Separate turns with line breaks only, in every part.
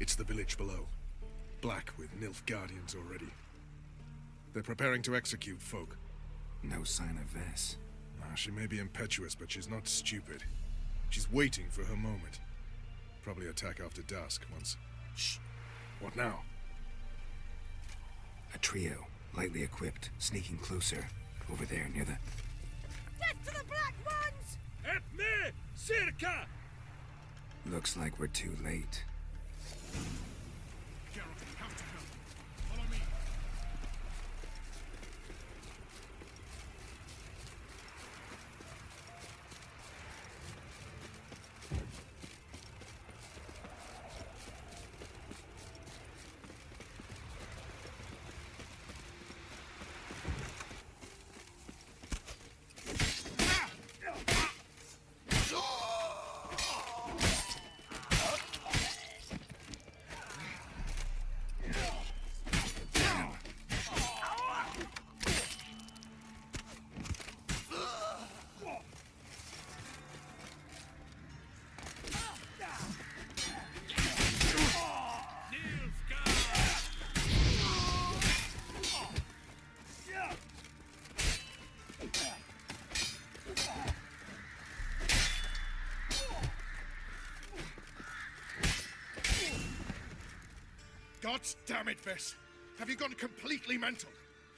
It's the village below. Black with Nilfgaardians already. They're preparing to execute folk.
No sign of Vess.
She may be impetuous, but she's not stupid. She's waiting for her moment. Probably attack after dusk once... Shh! What now?
A trio, lightly equipped, sneaking closer. Over there, near the...
Get to the Black Ones!
At me! Circa!
Looks like we're too late.
Geralt, we have to help. Follow me. God damn it, Vess! Have you gone completely mental?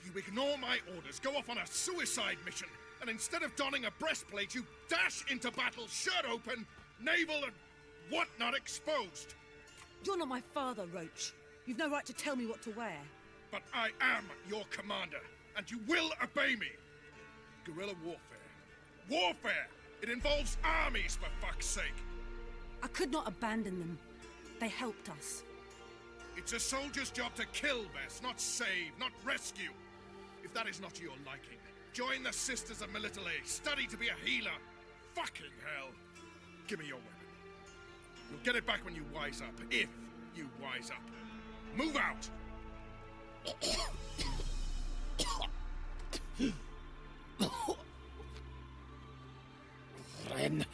You ignore my orders, go off on a suicide mission, and instead of donning a breastplate, you dash into battle, shirt open, navel and whatnot exposed!
You're not my father, Roach. You've no right to tell me what to wear.
But I am your commander, and you will obey me! Guerrilla warfare. Warfare! It involves armies, for fuck's sake!
I could not abandon them. They helped us.
It's a soldier's job to kill, Vess, not save, not rescue. If that is not to your liking, join the Sisters of Melitele, study to be a healer. Fucking hell. Give me your weapon. You'll get it back when you wise up, if you wise up. Move out!
Ren.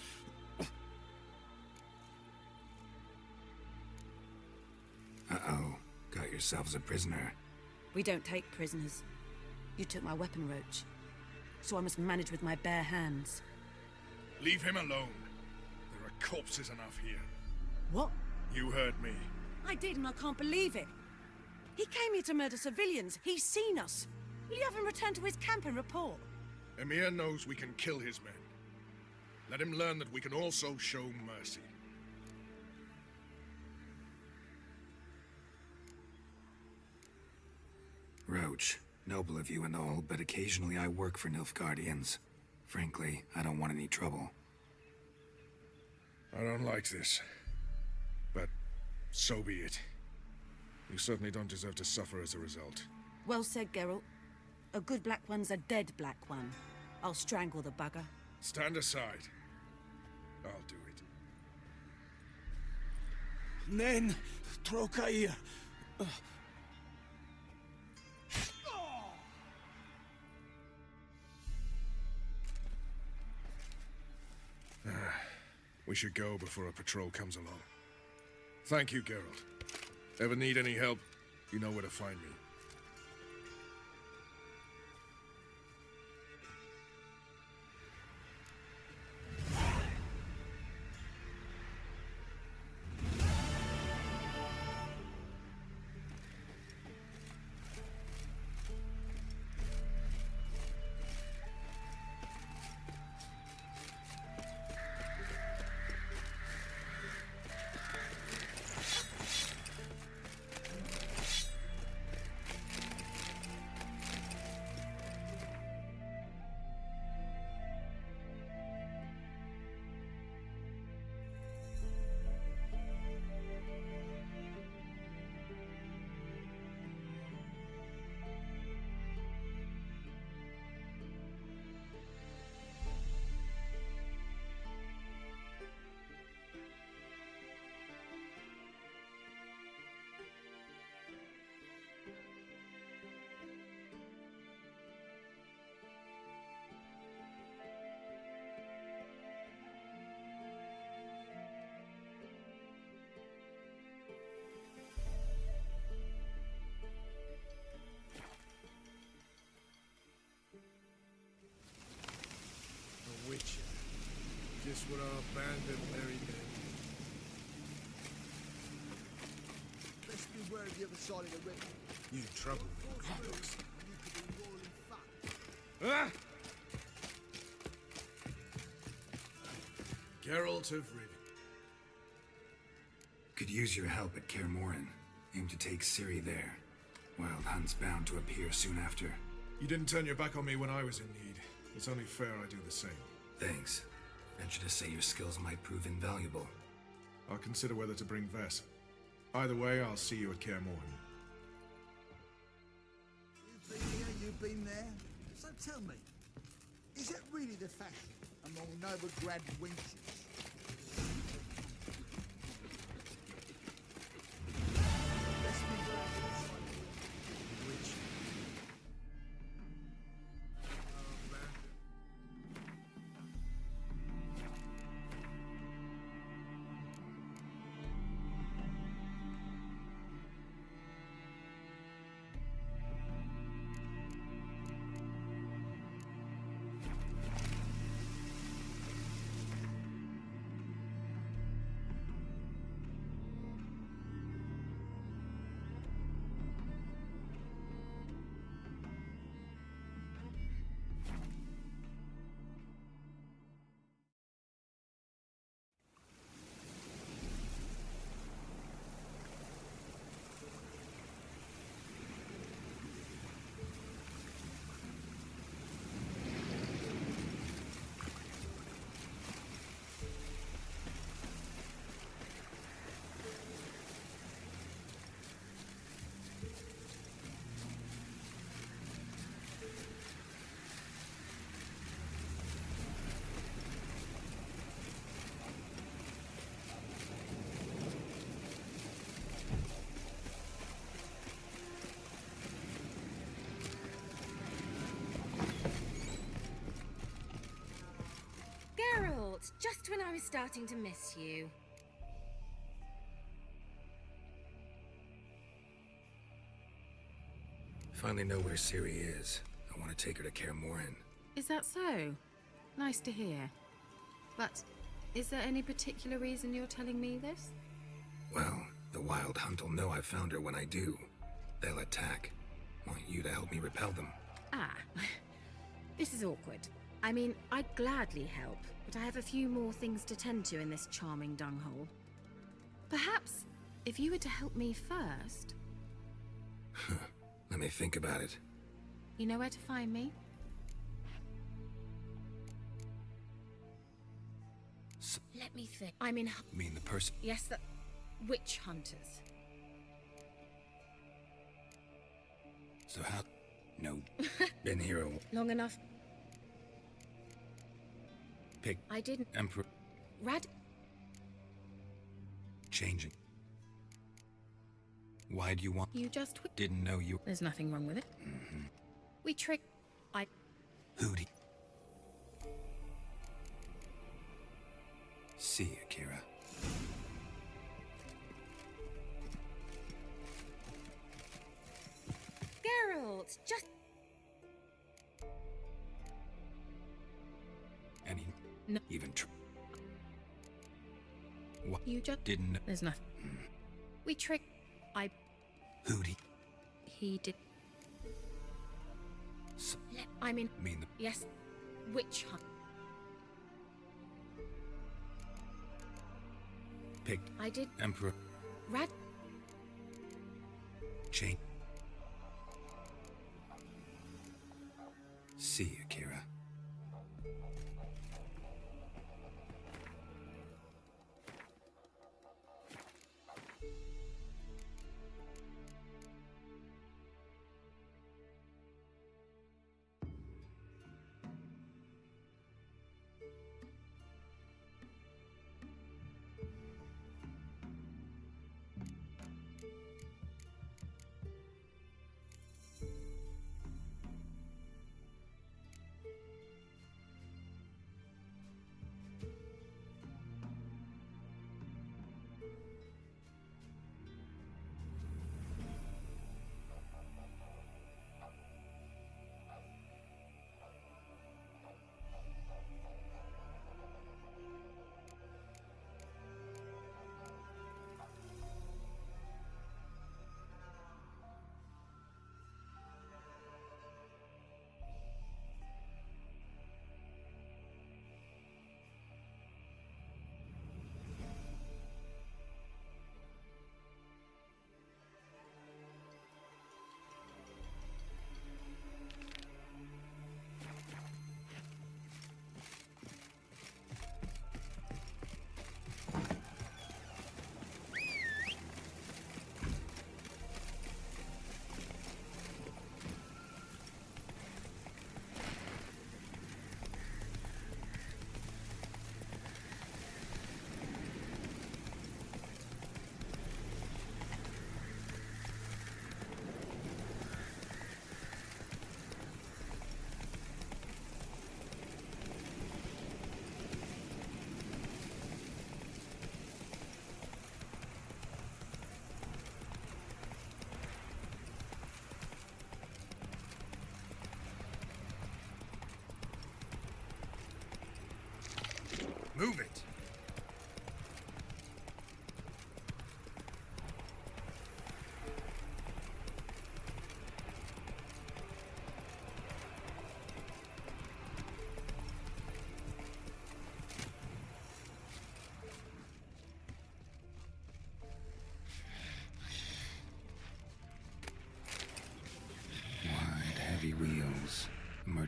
Uh-oh. Got yourselves a prisoner.
We don't take prisoners. You took my weapon, Roach. So I must manage with my bare hands.
Leave him alone. There are corpses enough here.
What?
You heard me.
I did, and I can't believe it. He came here to murder civilians. He's seen us. Will you have him return to his camp and report?
Emir knows we can kill his men. Let him learn that we can also show mercy.
Roach, noble of you and all, but occasionally I work for Nilfgaardians. Frankly, I don't want any trouble.
I don't like this. But so be it. You certainly don't deserve to suffer as a result.
Well said, Geralt. A good Black One's a dead Black One. I'll strangle the bugger.
Stand aside. I'll do it.
Nen. Trokair.
We should go before a patrol comes along. Thank you, Geralt. Ever need any help, you know where to find me. were our abandoned merry men.
Best beware of the other side of the river.
You in trouble, Embarks.
You could be royally fucked.
Ah! Geralt of Rivia.
Could use your help at Kaer Morhen. Aim to take Ciri there. Wild Hunt's bound to appear soon after.
You didn't turn your back on me when I was in need. It's only fair I do the same.
Thanks. Venture to say your skills might prove invaluable.
I'll consider whether to bring Vess. Either way, I'll see you at Kaer Morhen.
You've been here, you've been there. So tell me, is it really the fashion among Novigrad wenches? Best beware of the other side of the river.
Which?
Geralt, just when I was starting to miss you.
Finally know where Ciri is. I want to take her to Kaer Morhen.
Is that so? Nice to hear. But is there any particular reason you're telling me this?
Well, the Wild Hunt will know I found her when I do. They'll attack. Want you to help me repel them.
Ah, this is awkward. I mean, I'd gladly help, but I have a few more things to tend to in this charming dunghole. Perhaps, if you were to help me first...
Let me think about it.
You know where to find me? Let me think. I'm in...
You mean the person?
Yes, the... witch hunters.
So how? No. Been here a
Long enough.
pick.
I didn't...
Emperor.
Rad...
Changing. Why do you want?
You just...
Didn't know you.
There's nothing wrong with it. We trick... I...
Hootie. See ya, Kira.
Geralt, just...
Any?
No.
Even what?
You just...
Didn't know.
There's nothing. We trick... I...
Hootie.
He did...
So,
I mean...
mean the
Yes. Witch hunt.
pick.
I did...
Emperor.
Rad...
Change. See ya, Kira.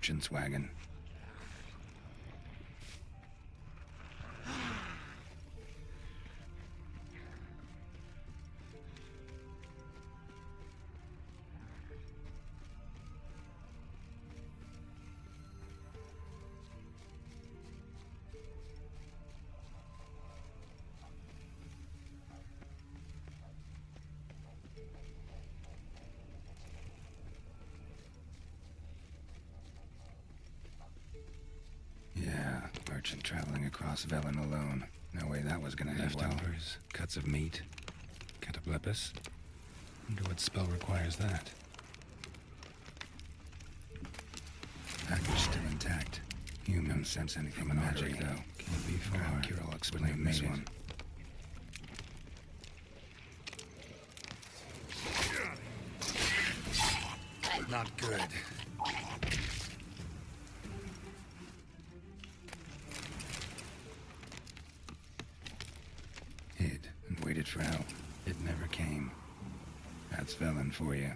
merchant's wagon. Yeah, merchant traveling across Velen alone. No way that was gonna end well. Leftovers, cuts of meat, cataplepis. Wonder what spell requires that. Package still intact. Human don't sense anything magic, though. Can't be far. Kirill explain this one. Not good. Hid and waited for help. It never came. That's Velen for you.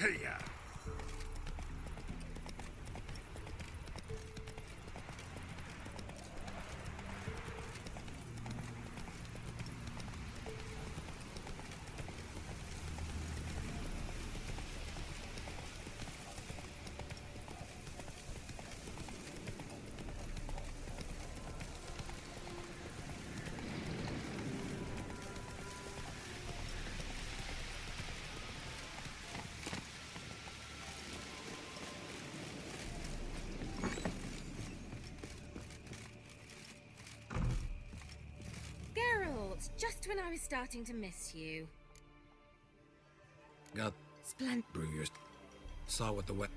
Hey-ya!
Just when I was starting to miss you.
Got
Splendid.
brew your... Saw what the wet...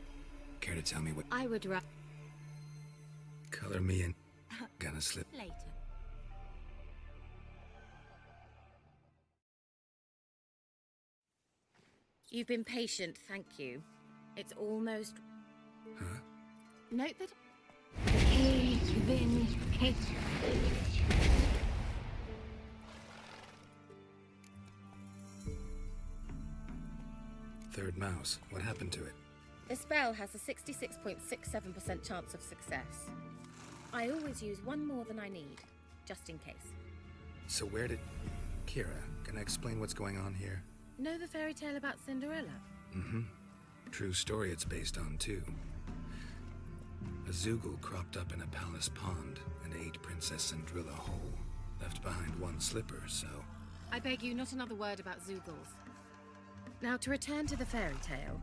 Care to tell me what...
I would
Color me in. Gonna slip.
later. You've been patient, thank you. It's almost...
Huh?
Note that... He's been patient.
Third mouse. What happened to it?
The spell has a 66.67% chance of success. I always use one more than I need, just in case.
So where did... Kira, can I explain what's going on here?
Know the fairy tale about Cinderella?
Mm-hmm. True story it's based on, too. A Zoogle cropped up in a palace pond and ate Princess Cinderella whole. Left behind one slipper, so...
I beg you, not another word about Zoogles. Now, to return to the fairy tale,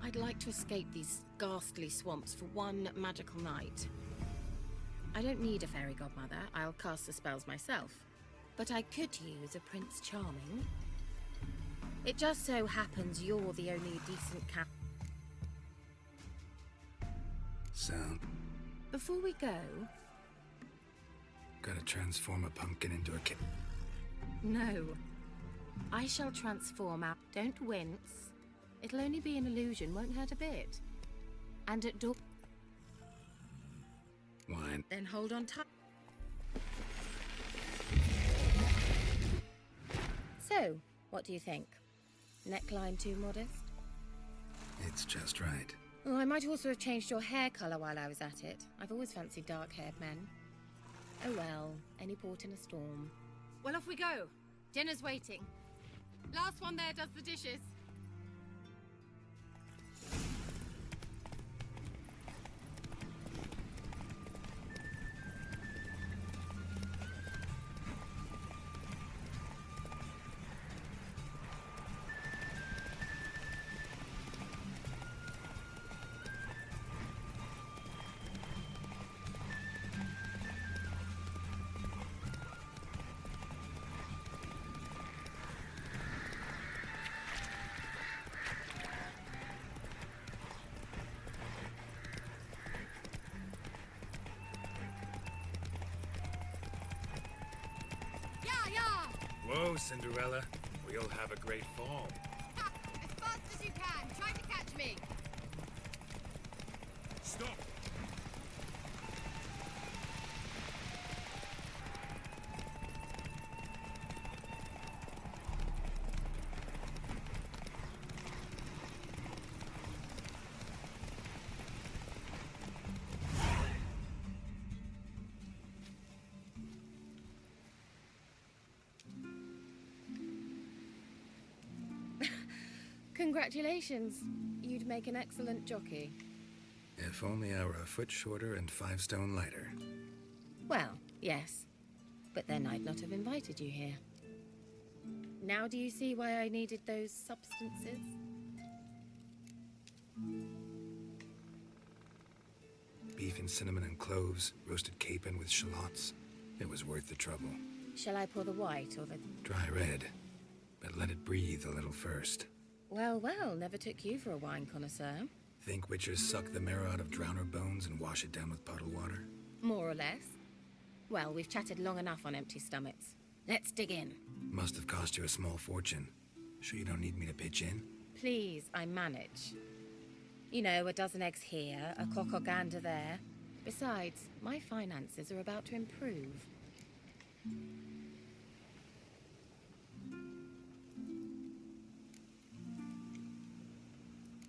I'd like to escape these ghastly swamps for one magical night. I don't need a fairy godmother, I'll cast the spells myself. But I could use a Prince Charming. It just so happens you're the only decent cat.
Sound.
Before we go...
Gotta transform a pumpkin into a kid.
No. I shall transform out. Don't wince. It'll only be an illusion, won't hurt a bit. And at door...
Wine.
Then hold on tight. So, what do you think? Neckline too modest?
It's just right.
Oh, I might also have changed your hair colour while I was at it. I've always fancied dark-haired men. Oh well, any port in a storm. Well, off we go. Dinner's waiting. Last one there does the dishes.
Whoa, Cinderella. We'll have a great fall.
Ha! As fast as you can. Try to catch me.
Stop!
Congratulations. You'd make an excellent jockey.
If only I were a foot shorter and 5 stone lighter.
Well, yes. But then I'd not have invited you here. Now do you see why I needed those substances?
Beef and cinnamon and cloves, roasted capon with shallots. It was worth the trouble.
Shall I pour the white or the...
Dry red, but let it breathe a little first.
Well, well, never took you for a wine connoisseur.
Think witchers suck the marrow out of drowner bones and wash it down with puddle water?
More or less. Well, we've chatted long enough on empty stomachs. Let's dig in.
Must have cost you a small fortune. Sure you don't need me to pitch in?
Please, I manage. You know, a dozen eggs here, a cock or gander there. Besides, my finances are about to improve.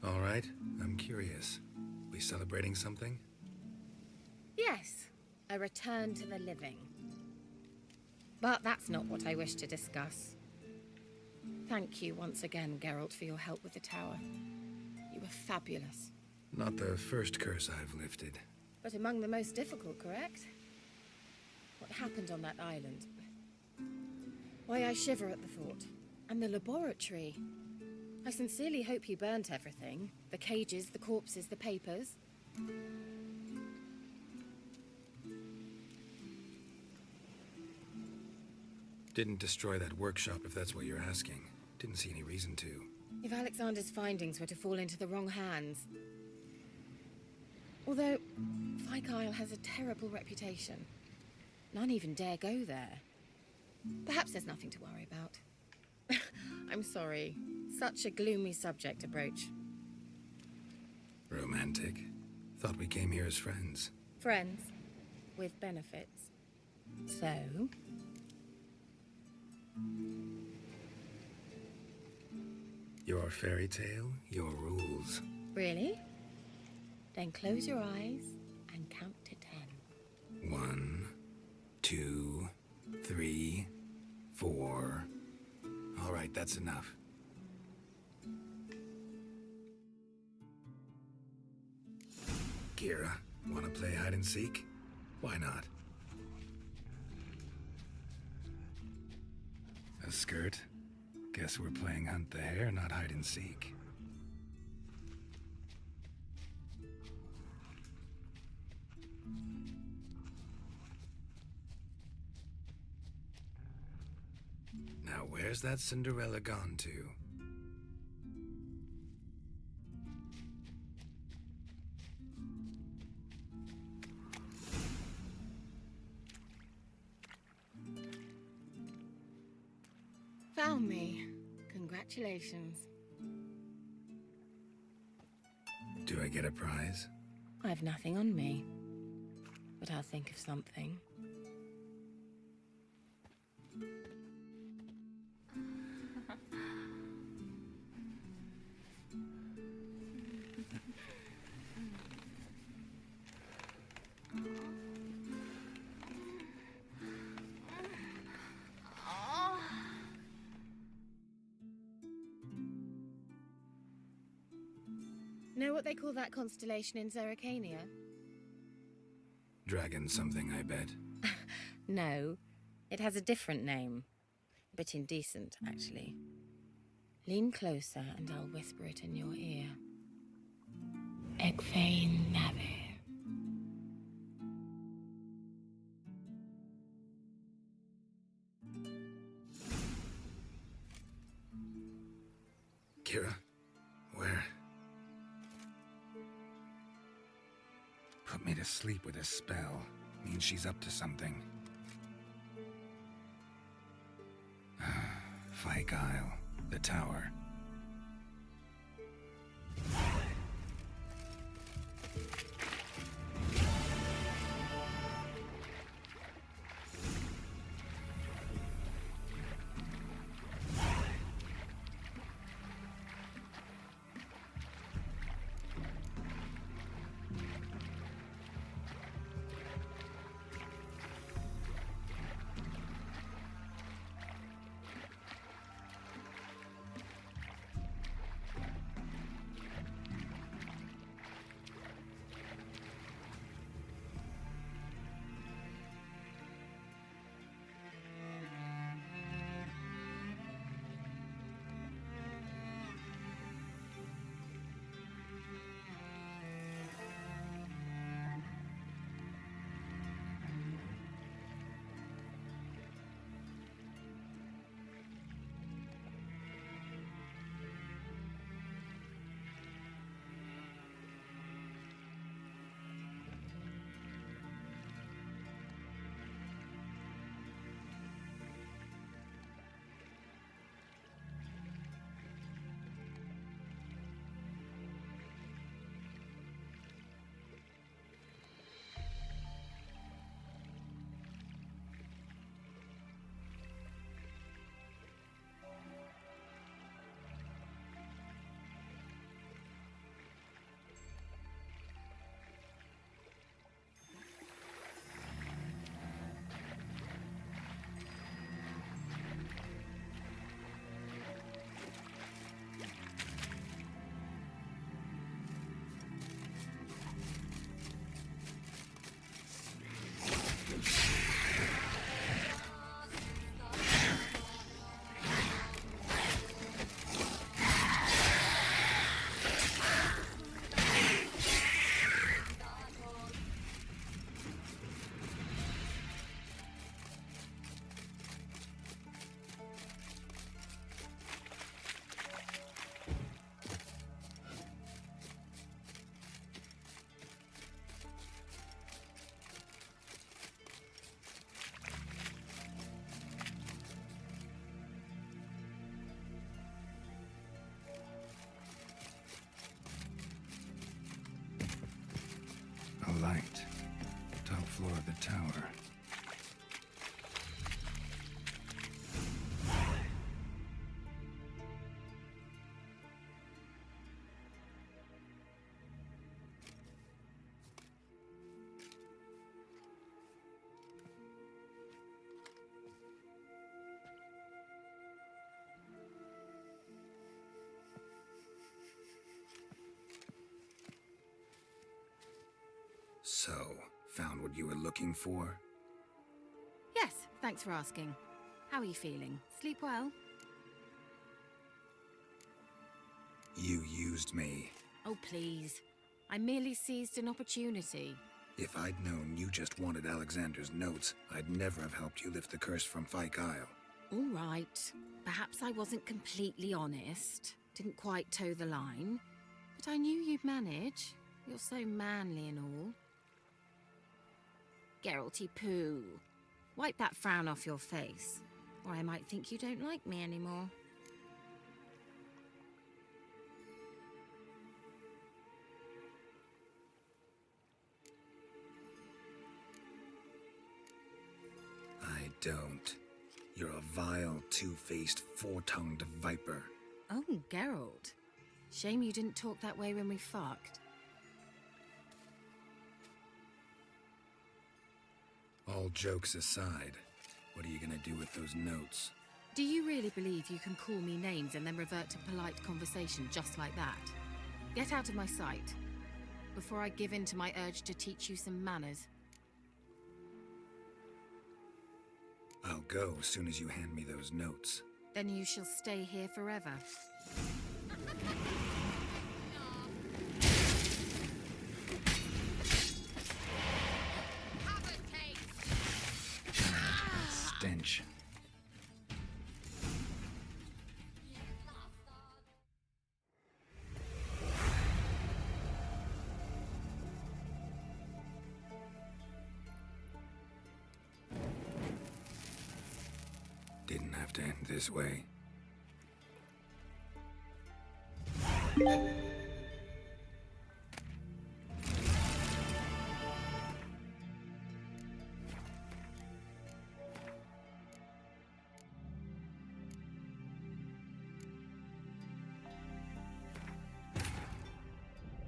All right, I'm curious. We celebrating something?
Yes, a return to the living. But that's not what I wish to discuss. Thank you once again, Geralt, for your help with the tower. You were fabulous.
Not the first curse I've lifted.
But among the most difficult, correct? What happened on that island? Why, I shiver at the thought. And the laboratory. I sincerely hope you burnt everything. The cages, the corpses, the papers.
Didn't destroy that workshop if that's what you're asking. Didn't see any reason to.
If Alexander's findings were to fall into the wrong hands. Although, Fyke Isle has a terrible reputation. None even dare go there. Perhaps there's nothing to worry about. I'm sorry. Such a gloomy subject to broach.
Romantic. Thought we came here as friends.
Friends. With benefits. So...
Your fairy tale, your rules.
Really? Then close your eyes and count to 10.
1, 2, 3, 4. All right, that's enough. Kira, wanna play hide and seek? Why not? A skirt? Guess we're playing hunt the hare, not hide and seek. Now where's that Cinderella gone to?
Found me. Congratulations.
Do I get a prize?
I've nothing on me. But I'll think of something. Know what they call that constellation in Zerrikania?
Dragon something, I bet.
No, it has a different name. A bit indecent, actually. Lean closer and I'll whisper it in your ear. Egfain Nave.
Kira? Where? Put me to sleep with a spell. Means she's up to something. Fyke Isle. The tower. A light. Top floor of the tower. So, found what you were looking for?
Yes, thanks for asking. How are you feeling? Sleep well?
You used me.
Oh, please. I merely seized an opportunity.
If I'd known you just wanted Alexander's notes, I'd never have helped you lift the curse from Fyke Isle.
All right. Perhaps I wasn't completely honest. Didn't quite toe the line. But I knew you'd manage. You're so manly and all. Geralty poo. Wipe that frown off your face, or I might think you don't like me anymore.
I don't. You're a vile, two-faced, four-tongued viper.
Oh, Geralt. Shame you didn't talk that way when we fucked.
All jokes aside, what are you gonna do with those notes?
Do you really believe you can call me names and then revert to polite conversation just like that? Get out of my sight, before I give in to my urge to teach you some manners.
I'll go as soon as you hand me those notes.
Then you shall stay here forever.
Stench. Didn't have to end this way.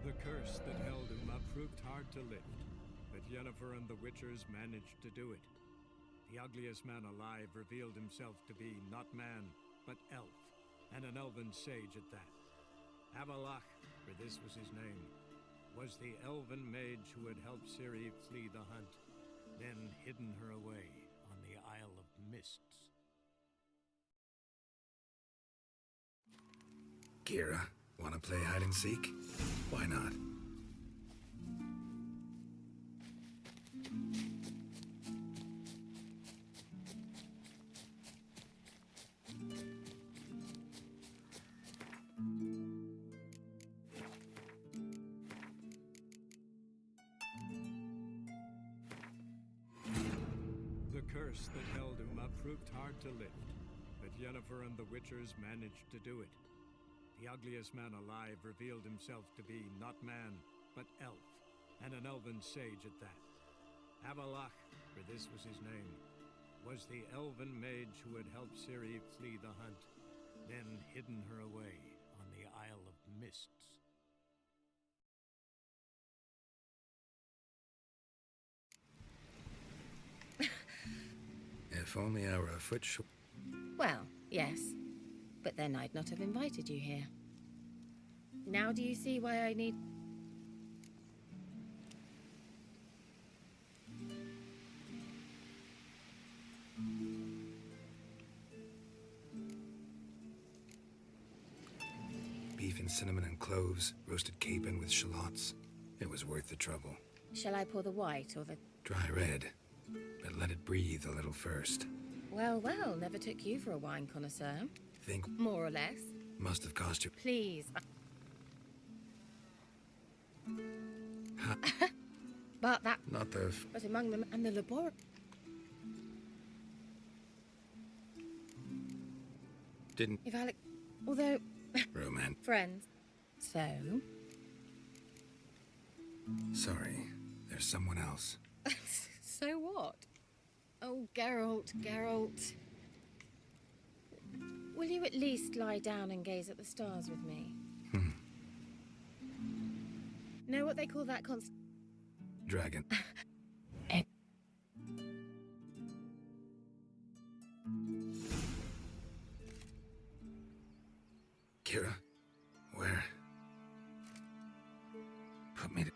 The curse that held Uma proved hard to lift, but Yennefer and the Witchers managed to do it. The ugliest man alive revealed himself to be not man, but elf, and an elven sage at that. Avalach, for this was his name, was the elven mage who had helped Ciri flee the hunt, then hidden her away on the Isle of Mists.
Kira, wanna play hide and seek? Why not?
The curse that held Uma proved hard to lift, but Yennefer and the Witchers managed to do it. The ugliest man alive revealed himself to be not man, but elf, and an elven sage at that. Avalach, for this was his name, was the elven mage who had helped Ciri flee the hunt, then hidden her away on the Isle of Mists.
If only I were a foot short.
Well, yes. But then I'd not have invited you here. Now do you see why I need...
Beef and cinnamon and cloves, roasted capon with shallots. It was worth the trouble.
Shall I pour the white or the...
Dry red, but let it breathe a little first.
Well, well, never took you for a wine connoisseur.
Think
More or less.
must have cost you.
Please.
Ha.
But that...
Not the.
But among them and the laboratory...
Didn't.
If Alec... Although...
Roman.
Friends. So...
Sorry, there's someone else.
So what? Oh, Geralt, Geralt. Will you at least lie down and gaze at the stars with me? Know what they call that constant...
Dragon. Kira, where? Put me to...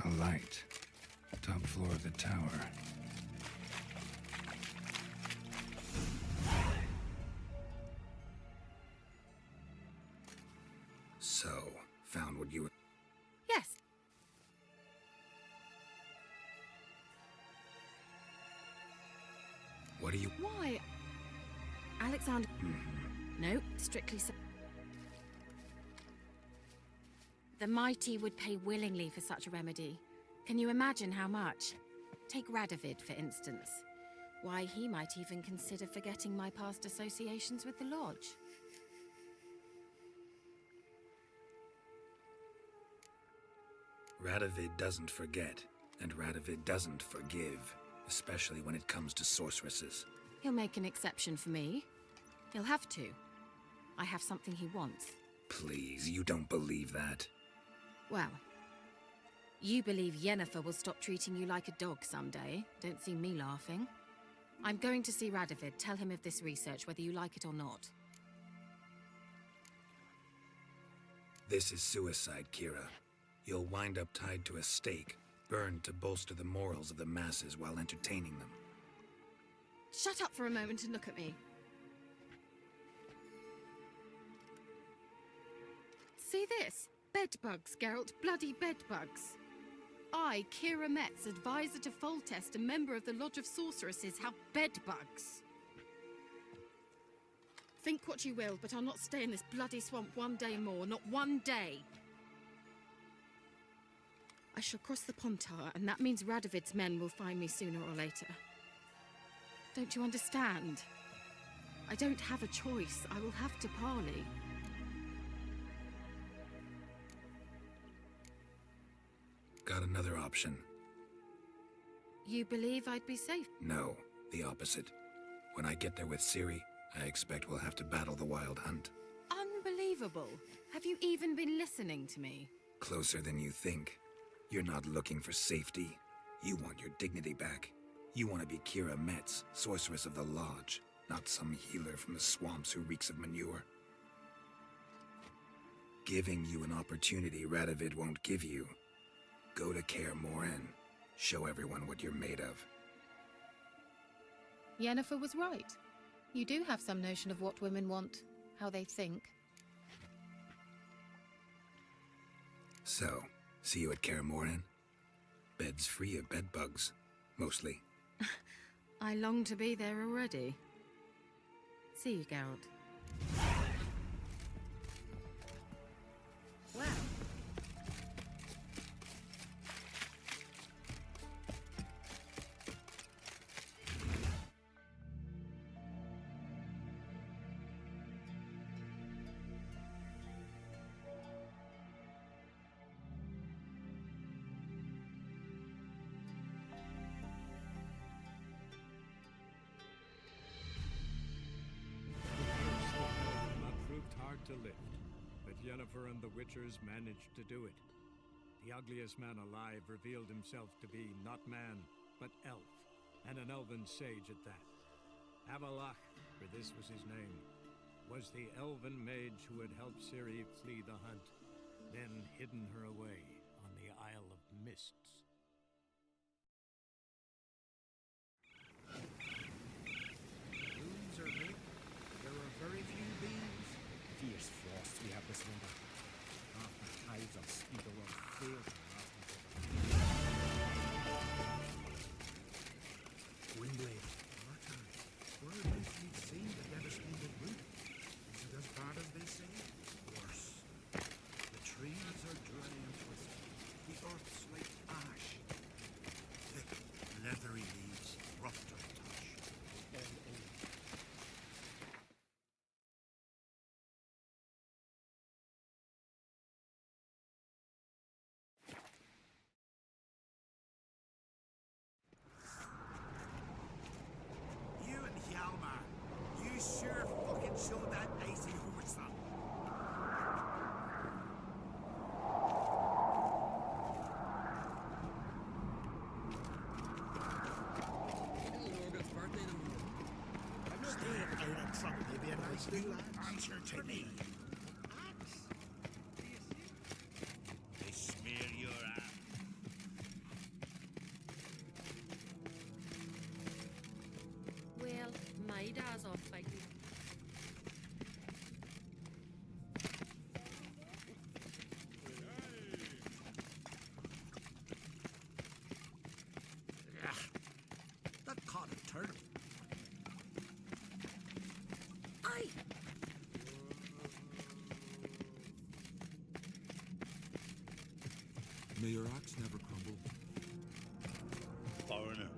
A light. Top floor of the tower. So, found what you...
Yes.
What do you...
Why? Alexander... No, strictly so. The mighty would pay willingly for such a remedy. Can you imagine how much? Take Radovid, for instance. Why, he might even consider forgetting my past associations with the Lodge.
Radovid doesn't forget, and Radovid doesn't forgive, especially when it comes to sorceresses.
He'll make an exception for me. He'll have to. I have something he wants.
Please, you don't believe that.
Well, you believe Yennefer will stop treating you like a dog someday. Don't see me laughing. I'm going to see Radovid. Tell him of this research, whether you like it or not.
This is suicide, Kira. You'll wind up tied to a stake, burned to bolster the morals of the masses while entertaining them.
Shut up for a moment and look at me. See this? Bedbugs, Geralt. Bloody bedbugs. I, Kira Metz, advisor to Foltest, a member of the Lodge of Sorceresses, have bedbugs. Think what you will, but I'll not stay in this bloody swamp one day more. Not one day. I shall cross the Pontar, and that means Radovid's men will find me sooner or later. Don't you understand? I don't have a choice. I will have to parley.
Got another option.
You believe I'd be safe?
No, the opposite. When I get there with Ciri, I expect we'll have to battle the Wild Hunt.
Unbelievable. Have you even been listening to me?
Closer than you think. You're not looking for safety. You want your dignity back. You want to be Kira Metz, sorceress of the Lodge, not some healer from the swamps who reeks of manure. Giving you an opportunity Radovid won't give you. Go to Kaer Morhen. Show everyone what you're made of.
Yennefer was right. You do have some notion of what women want, how they think.
So, see you at Kaer Morhen? Beds free of bedbugs, mostly.
I long to be there already. See you, Geralt. Well.
To lift, but Yennefer and the Witchers managed to do it. The ugliest man alive revealed himself to be not man, but elf, and an elven sage at that. Avalach, for this was his name, was the elven mage who had helped Ciri flee the hunt, then hidden her away on the Isle of Mists.
Rooms are lit. There are very few bees. Fierce frosts we have this winter. Half the hives of speeder run fail to last until Windblade, Martin, where have you seen the devastated root? Is it as bad as they say? Worse. The trees are dry and twisted. The earth's like ash. Thick, leathery leaves, rough to the touch. You and Hjalmar, you sure fucking showed that icy horse up. Stay out of trouble, you'll be a nice little answer to me. They smear your ass. hurt him.
Aye.
May your axe never crumble.
Foreigner.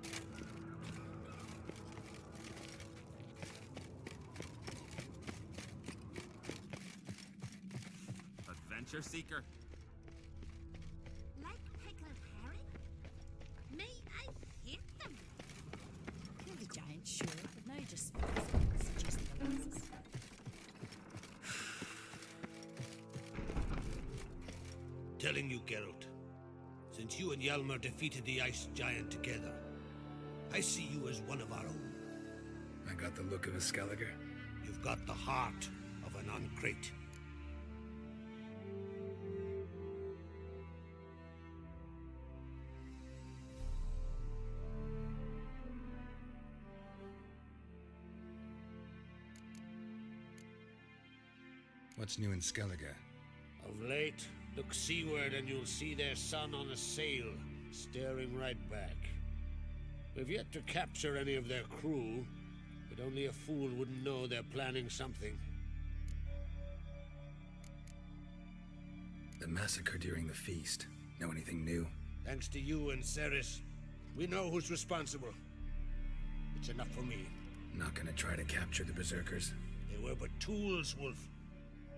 Adventure seeker.
Like pickled herring? May I hit them?
Kill the giant, sure, but now you just suggest the lances.
Telling you, Geralt, since you and Hjalmar defeated the ice giant together, I see you as one of our own.
I got the look of a Skelliger.
You've got the heart of an uncrate.
What's new in Skellige?
Of late, look seaward and you'll see their sun on a sail, staring right back. We've yet to capture any of their crew, but only a fool wouldn't know they're planning something.
The massacre during the feast. Know anything new?
Thanks to you and Ceres, we know who's responsible. It's enough for me.
Not gonna try to capture the berserkers?
They were but tools, Wolf.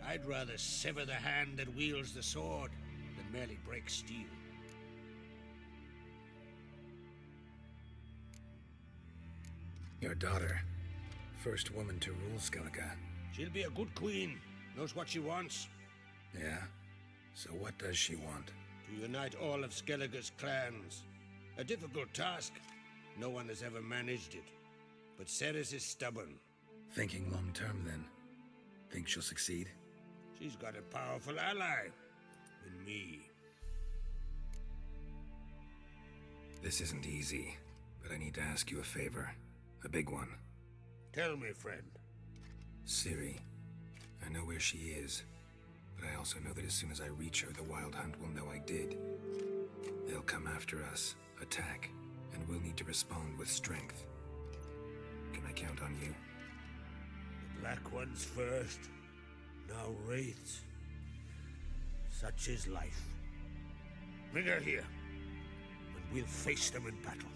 I'd rather sever the hand that wields the sword than merely break steel.
Your daughter. First woman to rule Skellige.
She'll be a good queen. Knows what she wants.
Yeah? So what does she want?
To unite all of Skellige's clans. A difficult task. No one has ever managed it. But Ceres is stubborn.
Thinking long term, then. Think she'll succeed?
She's got a powerful ally. In me.
This isn't easy, but I need to ask you a favor. A big one.
Tell me, friend.
Ciri. I know where she is, but I also know that as soon as I reach her, the Wild Hunt will know I did. They'll come after us, attack, and we'll need to respond with strength. Can I count on you?
The Black Ones first. Now wraiths. Such is life. Bring her here, and we'll face them in battle.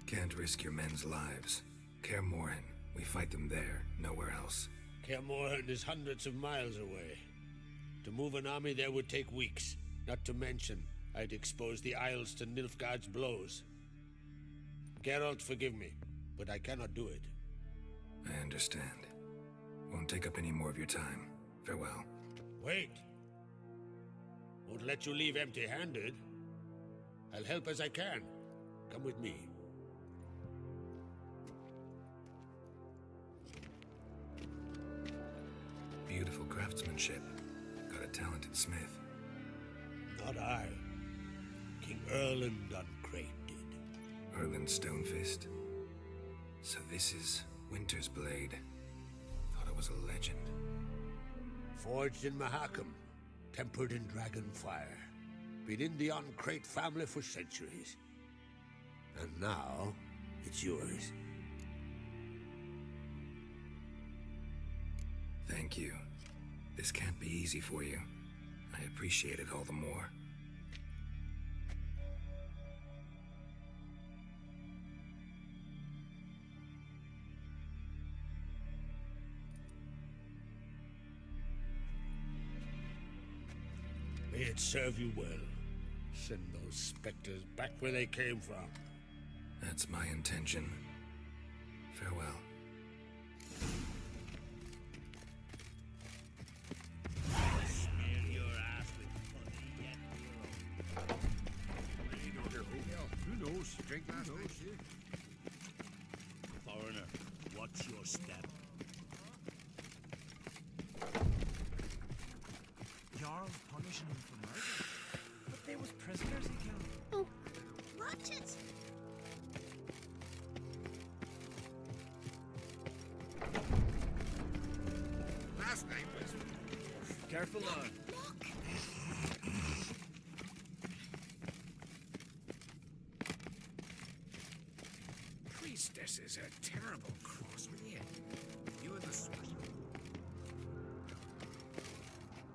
Can't risk your men's lives. Kaer Morhen. We fight them there, nowhere else.
Kaer Morhen is hundreds of miles away. To move an army there would take weeks. Not to mention, I'd expose the Isles to Nilfgaard's blows. Geralt, forgive me, but I cannot do it.
I understand. Won't take up any more of your time. Farewell.
Wait. Won't let you leave empty-handed. I'll help as I can. Come with me.
Beautiful craftsmanship. Got a talented smith.
Not I. King Erland Uncrate did.
Erland Stonefist. So this is Winter's Blade. Thought it was a legend.
Forged in Mahakam, tempered in dragon fire. Been in the Uncrate family for centuries. And now, it's yours.
Thank you. This can't be easy for you. I appreciate it all the more.
May it serve you well. Send those specters back where they came from.
That's my intention. Farewell.
Smear your ass with putty yet.
Who knows? Drink last night, shit.
Foreigner, watch your step.
Jarl's punishing him for murder. But they was prisoners he killed.
Oh, watch it!
Last night was...
Careful now.
Look!
is a terrible cross with you. You and the sorcerer.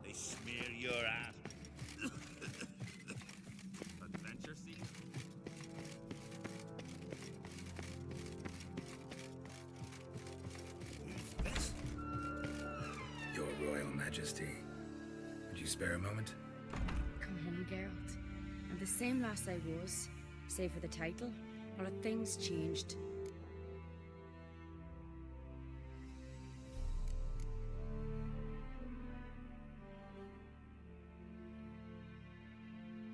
They smear your ass.
Adventure seeker?
Who's this?
Your Royal Majesty. Would you spare a moment?
Come home, Geralt. I'm the same lass I was, save for the title. Or have things changed?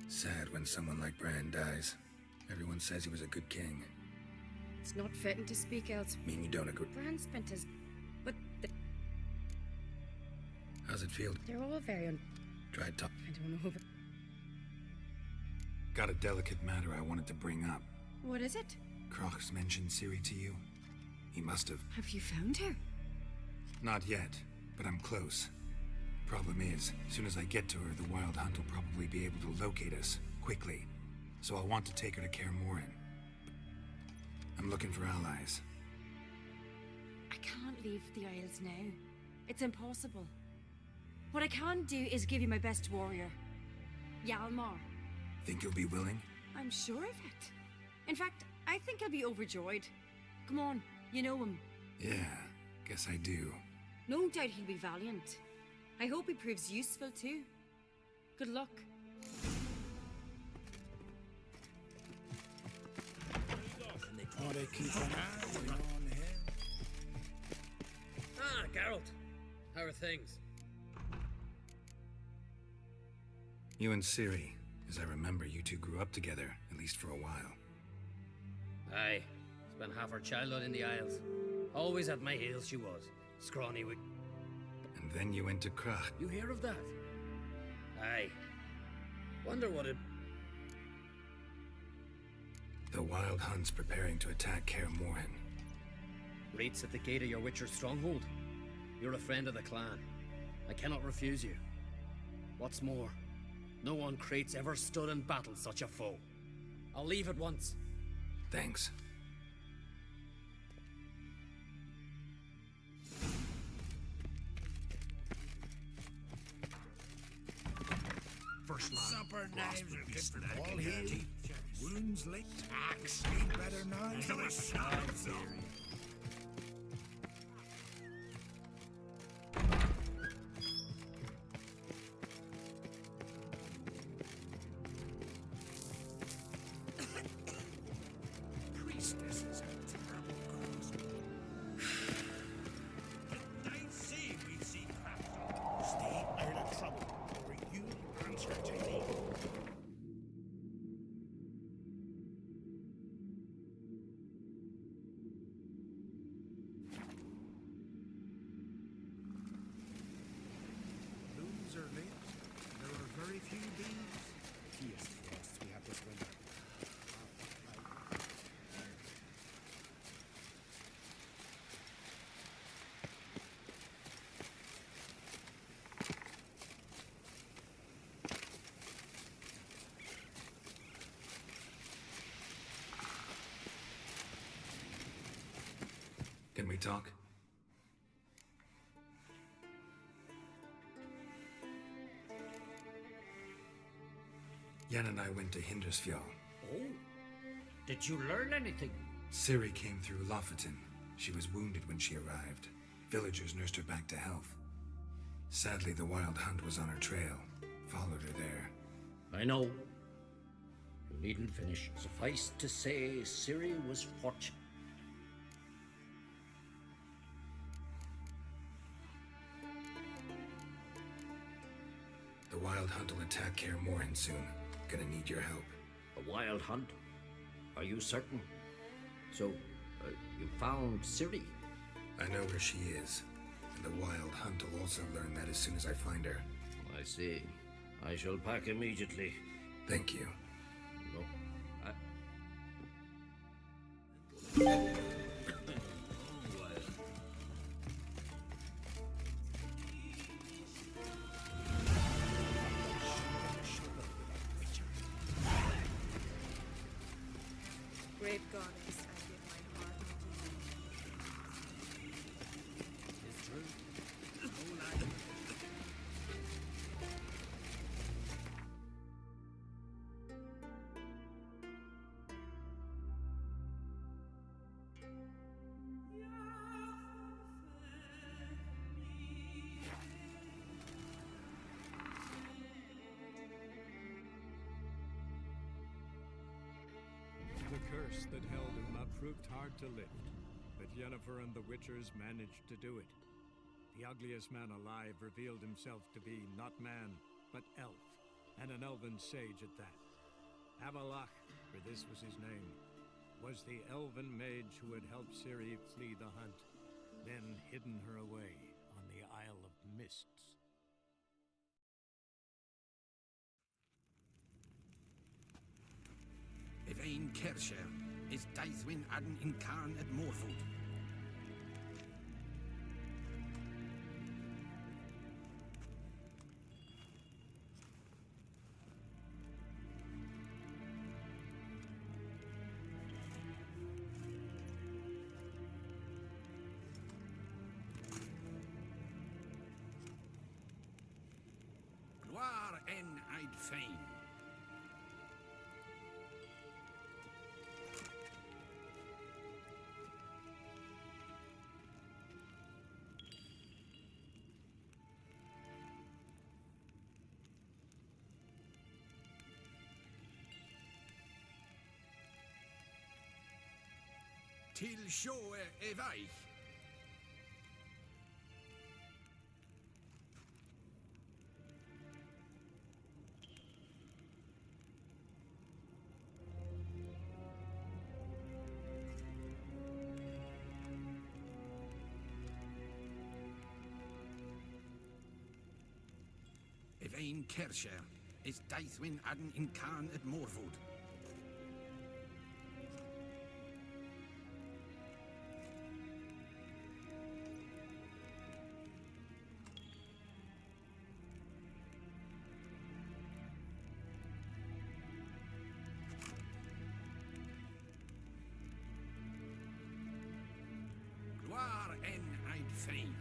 Sad when someone like Bran dies. Everyone says he was a good king.
It's not fitting to speak else.
Mean you don't agree?
Bran spent his... But
How's it feel?
they're all very
Tried talk.
I don't know, but...
Got a delicate matter I wanted to bring up.
What is it?
Croc's mentioned Ciri to you? He must have.
Have you found her?
Not yet, but I'm close. Problem is, as soon as I get to her, the Wild Hunt will probably be able to locate us, quickly. So I'll want to take her to Kaer Morhen. I'm looking for allies.
I can't leave the Isles now. It's impossible. What I can do is give you my best warrior. Hjalmar.
Think you'll be willing?
I'm sure of it. In fact, I think he'll be overjoyed. Come on, you know him.
Yeah, guess I do.
No doubt he'll be valiant. I hope he proves useful too. Good luck.
Ought to keep an eye on him.
Ah, Geralt. How are things?
You and Ciri, as I remember, you two grew up together, at least for a while.
Aye. Spent half her childhood in the Isles. Always at my heels she was. Scrawny with...
And then you went to Krach.
You hear of that? Aye. Wonder what it...
The Wild Hunt's preparing to attack Kaer Morhen.
Rates at the gate of your Witcher stronghold. You're a friend of the clan. I cannot refuse you. What's more, no one Krait's ever stood in battle such a foe. I'll leave at once.
Thanks.
First line. Supper knives are good for that. All healed. Wounds licked. Axe. Sleep better now. Till the shines on. Priestess is a terrible cross. Didn't I say we'd see crap? Stay out of trouble, or you answer to me. Looms are late. There are very few bees. Fierce frosts we have this winter.
Can we talk? Yen and I went to Hindersfjall.
Oh? Did you learn anything?
Ciri came through Lofoten. She was wounded when she arrived. Villagers nursed her back to health. Sadly, the Wild Hunt was on her trail. Followed her there.
I know. You needn't finish. Suffice to say, Ciri was fortunate.
The Wild Hunt will attack Kaer Morhen soon. Gonna need your help.
A wild hunt? Are you certain? So, you found Ciri?
I know where she is. And the Wild Hunt will also learn that as soon as I find her.
I see. I shall pack immediately.
Thank you.
No,
Great goddess, I give my heart unto you.
curse that held Uma proved hard to lift, but Yennefer and the Witchers managed to do it. The ugliest man alive revealed himself to be not man, but elf, and an elven sage at that. Avalach, for this was his name, was the elven mage who had helped Ciri flee the hunt, then hidden her away on the Isle of Mists.
Evain Kersher is Daithwin Adden in Karn at Morfoot. Gloire en Eid Fain. Til sjå vei. Evain Kersher is Daithwin Adden in Karn at Morfoot. Gloire en Eid Fain.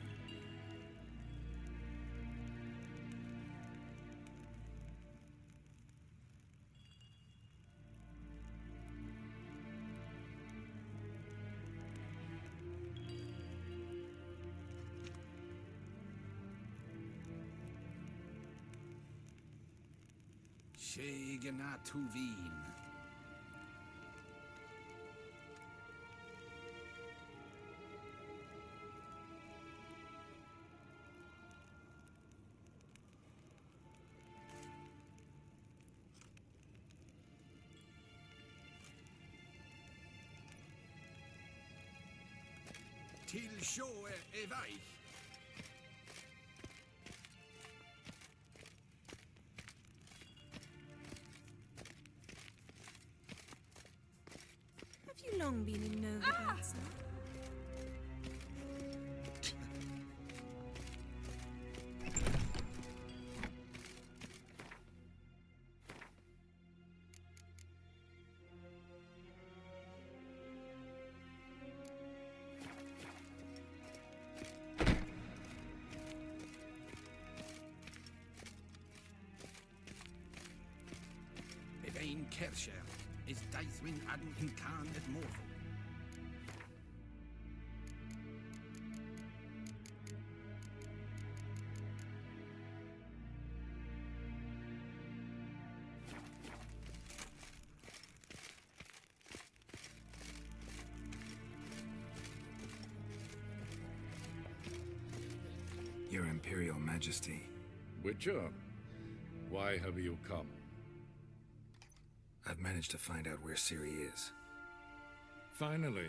Shegana Tuvin. Til sjå vei.
Have you long been in Novigrad, sir?
Evain Kersher is Daithwin Adden in Karn at Morfoot.
Your Imperial Majesty.
Witcher, why have you come?
I've managed to find out where Ciri is.
Finally.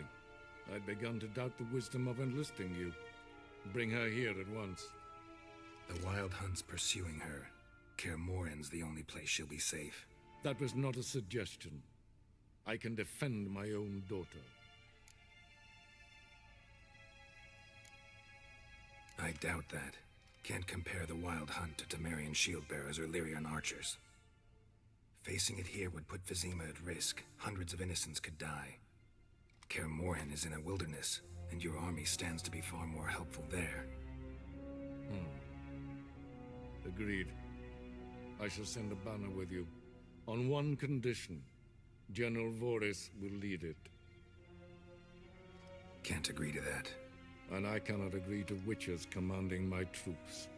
I'd begun to doubt the wisdom of enlisting you. Bring her here at once.
The Wild Hunt's pursuing her. Kaer Morhen's the only place she'll be safe.
That was not a suggestion. I can defend my own daughter.
I doubt that. Can't compare the Wild Hunt to Temerian shield-bearers or Lyrian archers. Facing it here would put Vizima at risk. Hundreds of innocents could die. Kaer Morhen is in a wilderness, and your army stands to be far more helpful there.
Agreed. I shall send a banner with you. On one condition. General Voris will lead it.
Can't agree to that.
And I cannot agree to witches commanding my troops.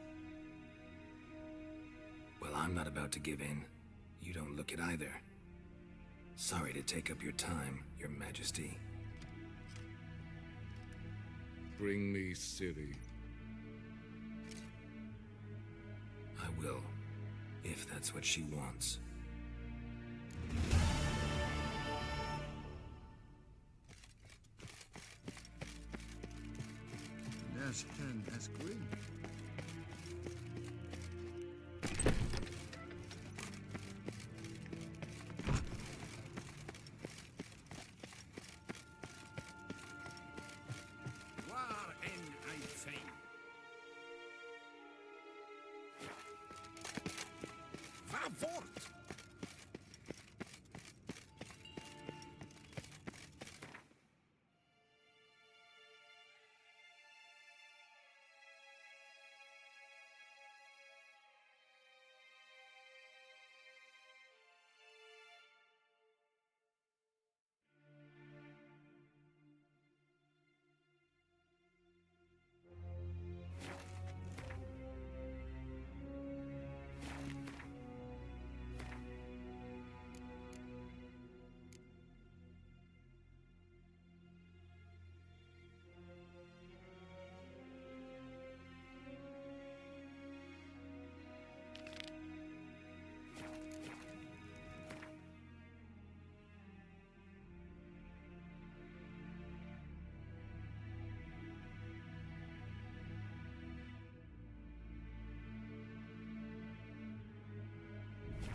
Well, I'm not about to give in. You don't look it either. Sorry to take up your time, Your Majesty.
Bring me Ciri.
I will, if that's what she wants.
As hen as green.
War in 18. Va fort!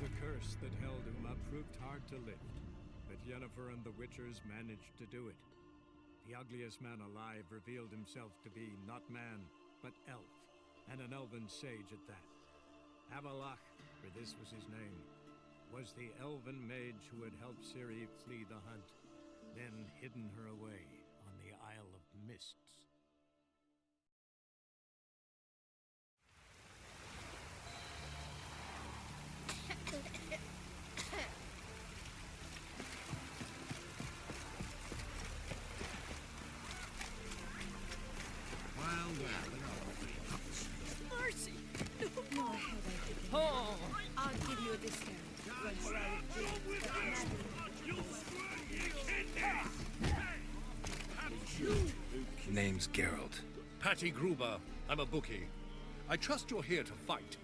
The curse that held Uma proved hard to lift, but Yennefer and the Witchers managed to do it. The ugliest man alive revealed himself to be not man, but elf, and an elven sage at that. Avalach, for this was his name, was the elven mage who had helped Ciri flee the hunt, then hidden her away on the Isle of Mists.
Mercy! No headache. Oh, I'll give you a discount.
Name's Geralt.
Patty Gruber. I'm a bookie. I trust you're here to fight.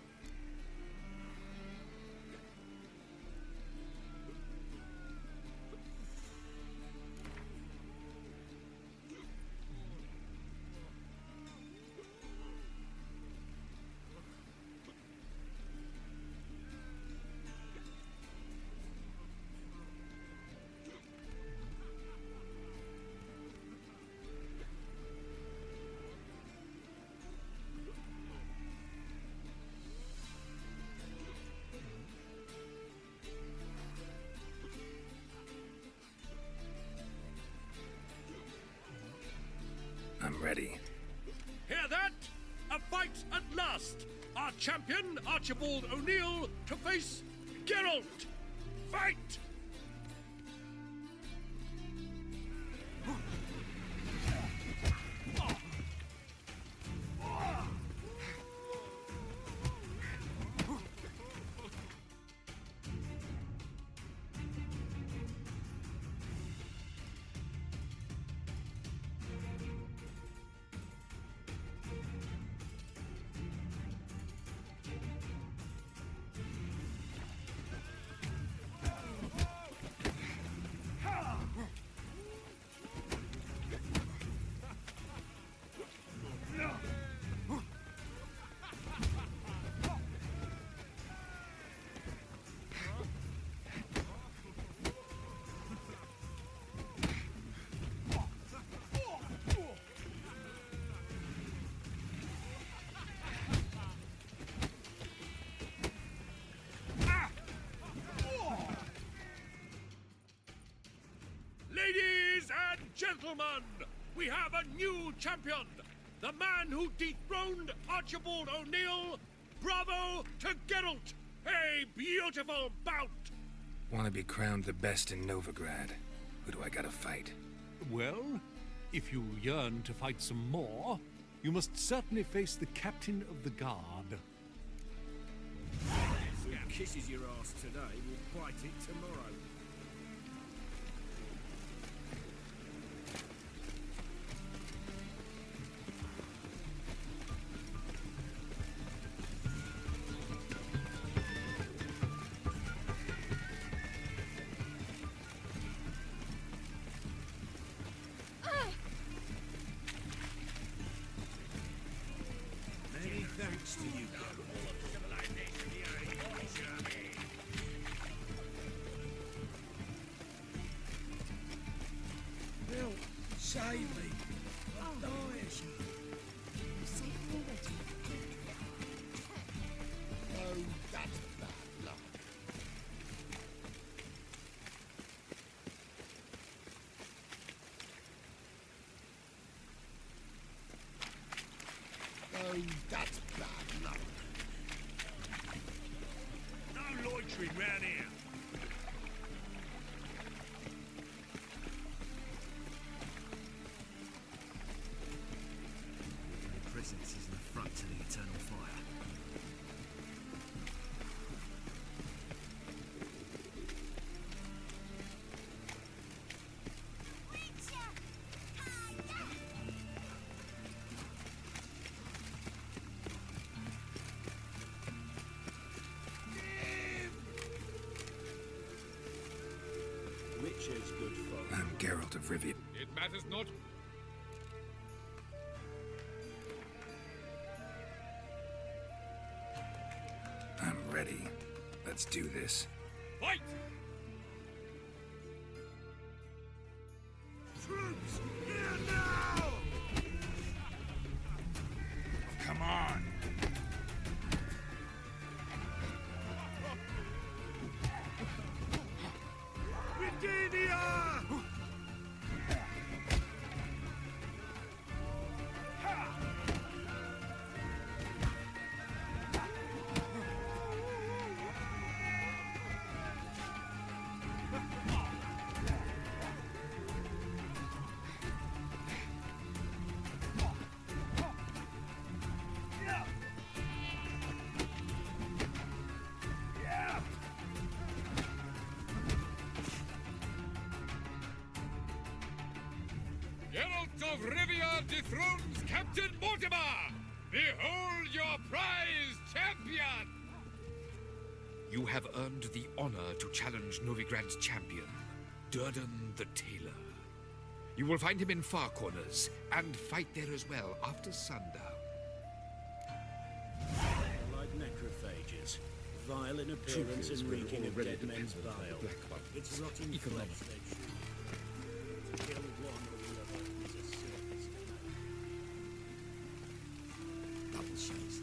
I'm ready.
Hear that? A fight at last! Our champion, Archibald O'Neill, to face Geralt! Fight! Ladies and gentlemen, we have a new champion! The man who dethroned Archibald O'Neill! Bravo to Geralt! A beautiful bout!
Want to be crowned the best in Novigrad? Who do I gotta fight?
Well, if you yearn to fight some more, you must certainly face the captain of the guard.
Who kisses your ass today will bite it tomorrow.
save me. I'm dying.
Safe already.
Oh, that's bad luck. Oh, that's bad luck.
No loitering round here.
Your presence is an affront to the eternal fire.
Witcher's good folk.
I'm Geralt of Rivia.
It matters not.
I'm ready. Let's do this.
Fight!
Troops, here now!
Come on!
Virginia!
Geralt of Rivia dethrones Captain Mortimer! Behold your prize champion!
You have earned the honor to challenge Novigrad's champion, Durden the Tailor. You will find him in Far Corners, and fight there as well after sundown.
Like necrophages, vile in appearance and reeking of dead men's bile. It's rotting flesh they chew. To kill one or the other is a circus tonight.
Double shades.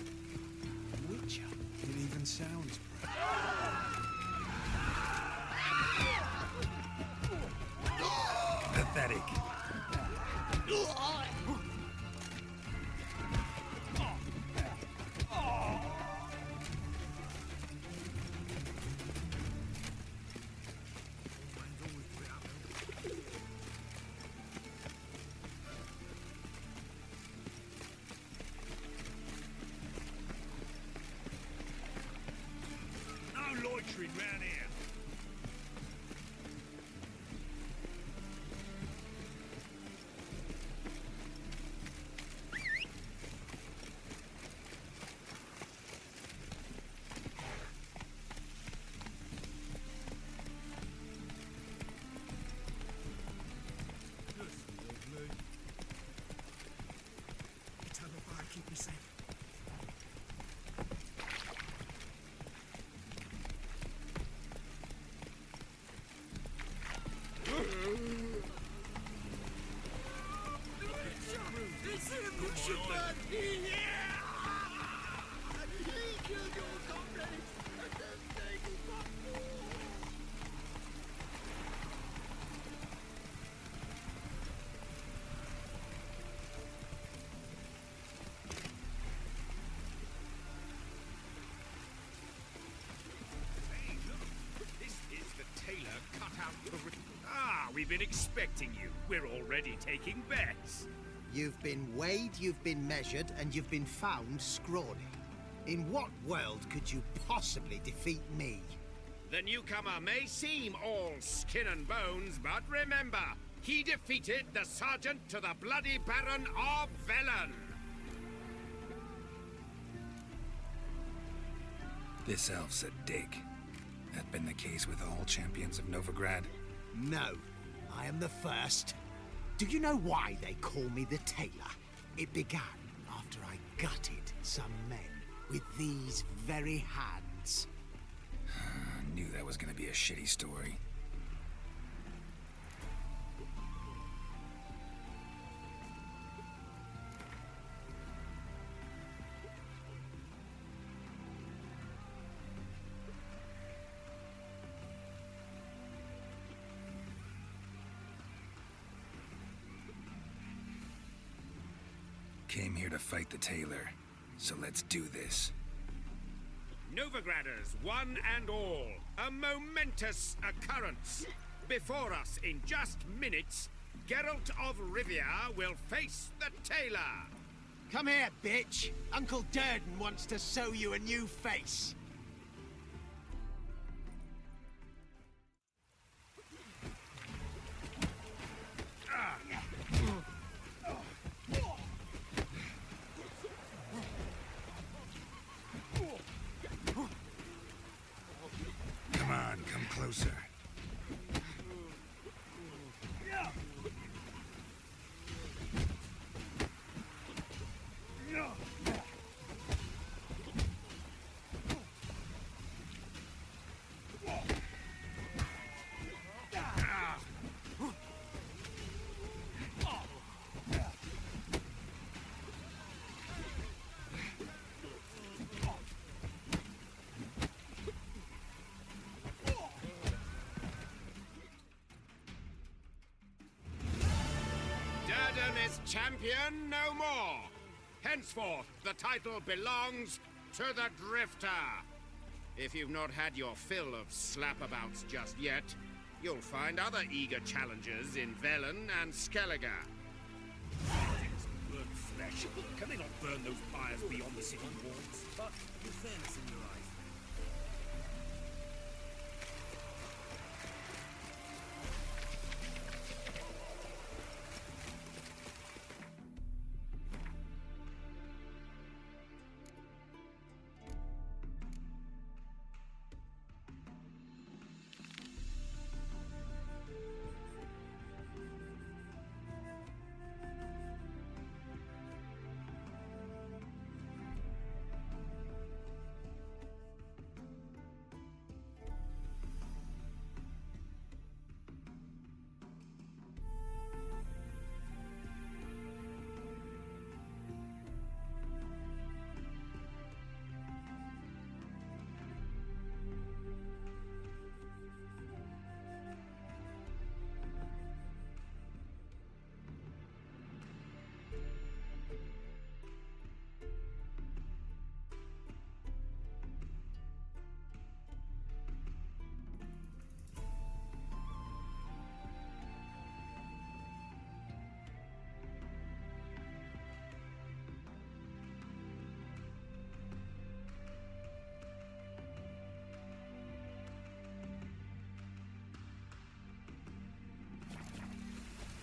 Witcher. It even sounds
Pathetic.
No loitering round here.
Tell the fire, keep me safe. It's him who should burn me! He killed your comrades, and then they got more!
Hey, look! This is the tailor cut out for... Ah, we've been expecting you. We're already taking bets.
You've been weighed, you've been measured, and you've been found scrawny. In what world could you possibly defeat me?
The newcomer may seem all skin and bones, but remember, he defeated the sergeant to the bloody Baron of Velen.
This elf's a dick. That been the case with all champions of Novigrad?
No, I am the first. Do you know why they call me the Tailor? It began after I gutted some men with these very hands.
I knew that was gonna be a shitty story. came here to fight the tailor, so let's do this.
Novigraders, one and all, a momentous occurrence. Before us, in just minutes, Geralt of Rivia will face the tailor.
Come here, bitch. Uncle Durden wants to sew you a new face.
Come on, come closer.
Champion no more. Henceforth, the title belongs to the Drifter. If you've not had your fill of slapabouts just yet, you'll find other eager challengers in Velen and Skellige.
Burnt flesh. Can they not burn those pyres beyond the city walls? But with fairness in your eyes.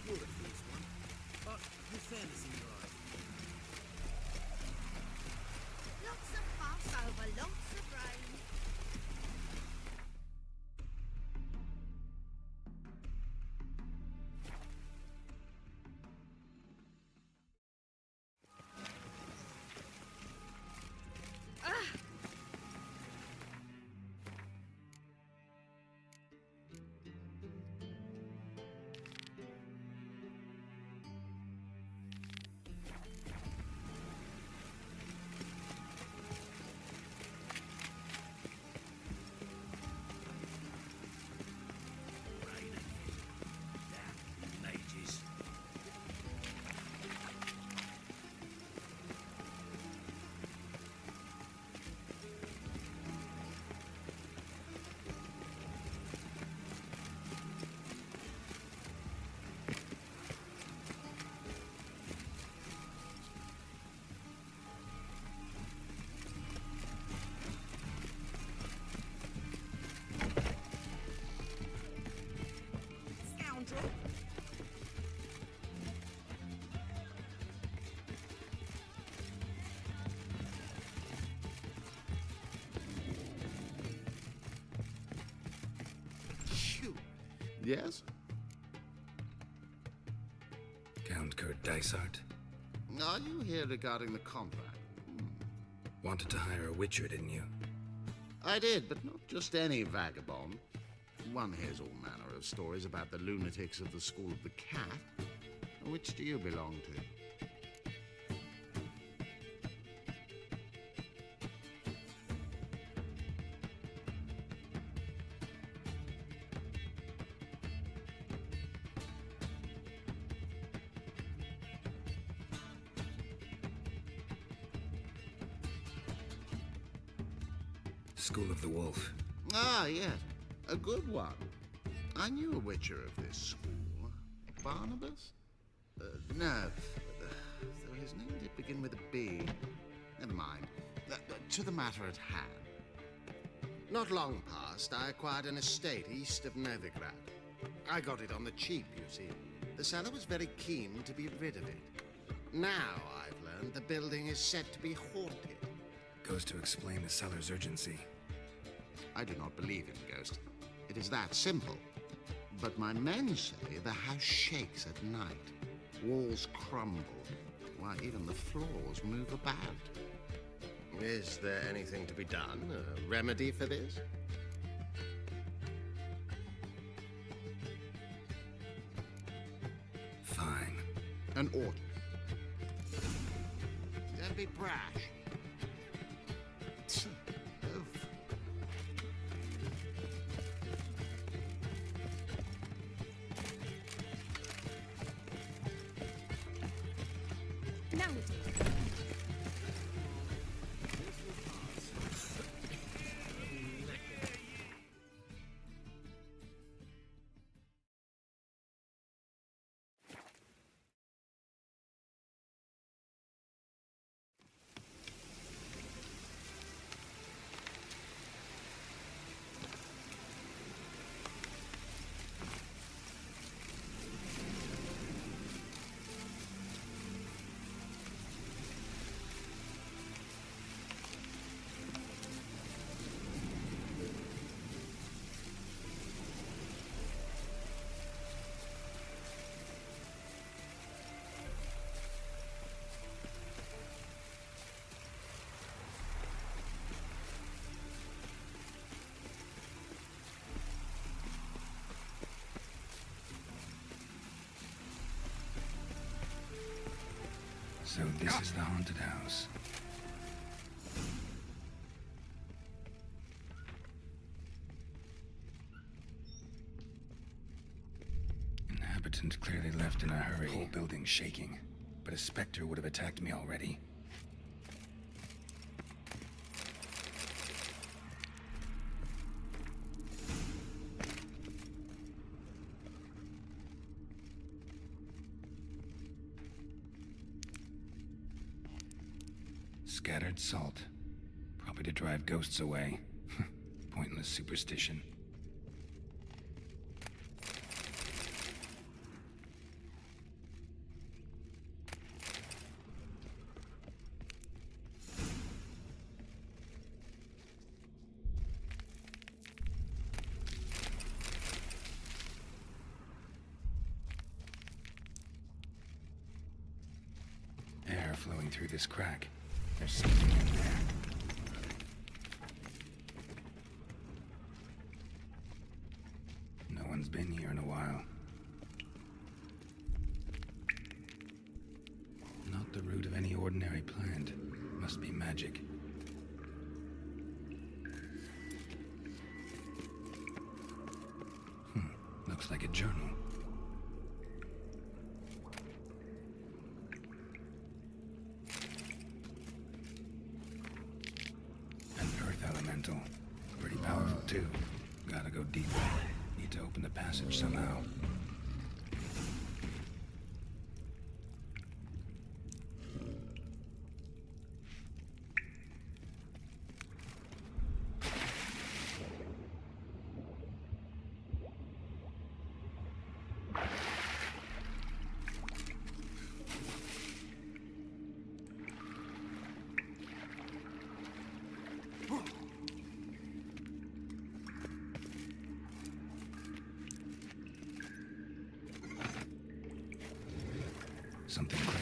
You're the first one, but with fairness in your eyes.
Lots of fuss over lots of rain.
Yes?
Count Kurt Dysart?
Are you here regarding the contract?
Wanted to hire a witcher, didn't you?
I did, but not just any vagabond. One hears all manner of stories about the lunatics of the School of the Cat. Which do you belong to?
School of the Wolf.
Ah, yes. A good one. I knew a witcher of this school. Barnabas? No. Though his name did begin with a B. Never mind. To the matter at hand. Not long past, I acquired an estate east of Novigrad. I got it on the cheap, you see. The seller was very keen to be rid of it. Now, I've learned the building is said to be haunted.
Goes to explain the seller's urgency.
I do not believe in ghosts. It is that simple. But my men say the house shakes at night. Walls crumble. Why, even the floors move about. Is there anything to be done? A remedy for this?
Fine.
An order. Don't be brash.
Now we do.
So this is the haunted house. Inhabitant clearly left in a hurry. Whole building shaking. But a specter would have attacked me already. Scattered salt. Probably to drive ghosts away. Pointless superstition. Air flowing through this crack. There's something in there. No one's been here in a while. Not the root of any ordinary plant. Must be magic. Looks like a journal. Pretty powerful, too. Gotta go deeper. Need to open the passage somehow. Something great.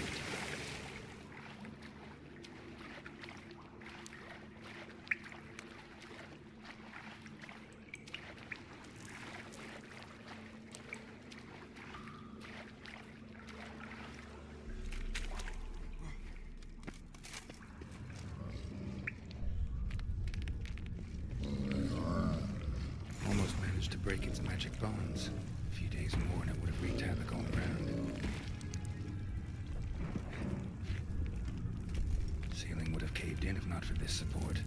Almost managed to break its magic bonds. A few days more and it would have wreaked havoc all around. Ceiling would have caved in if not for this support.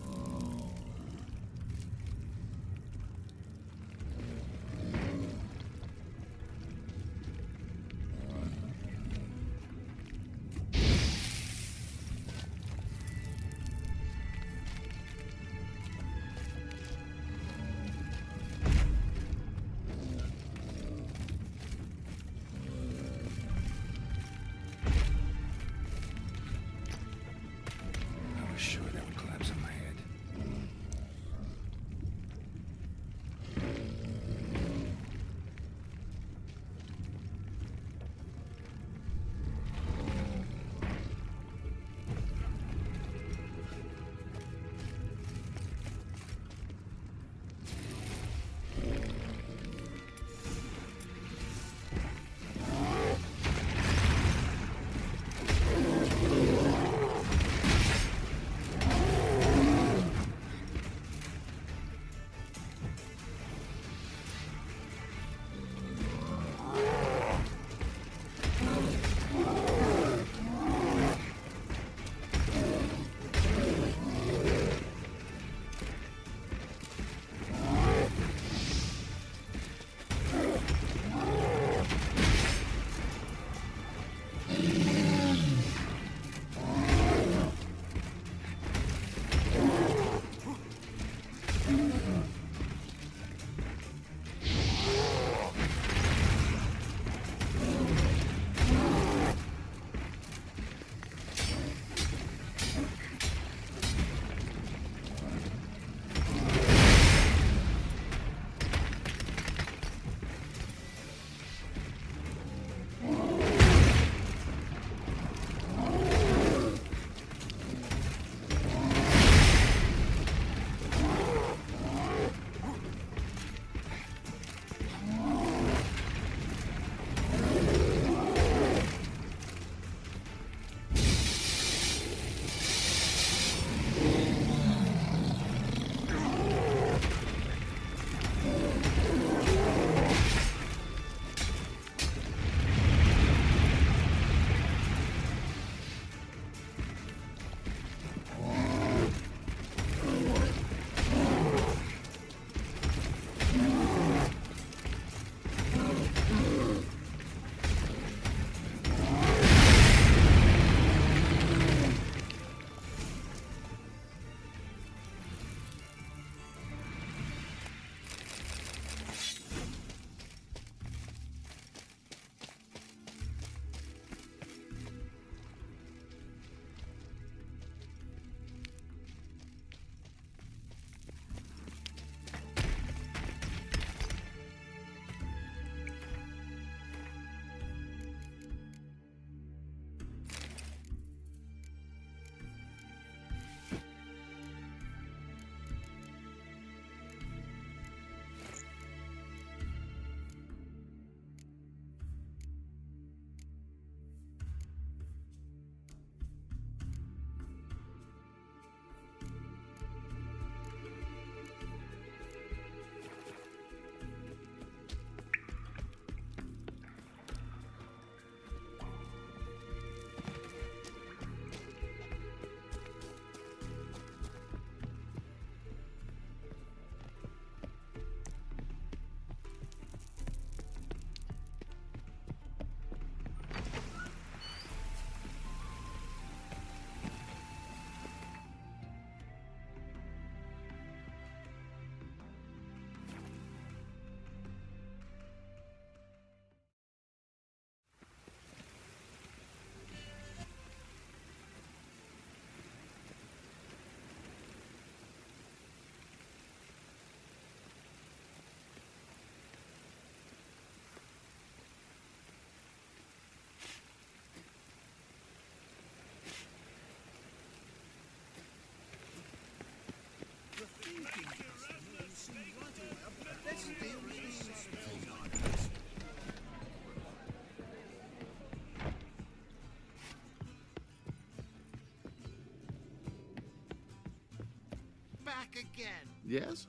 back again.
Yes?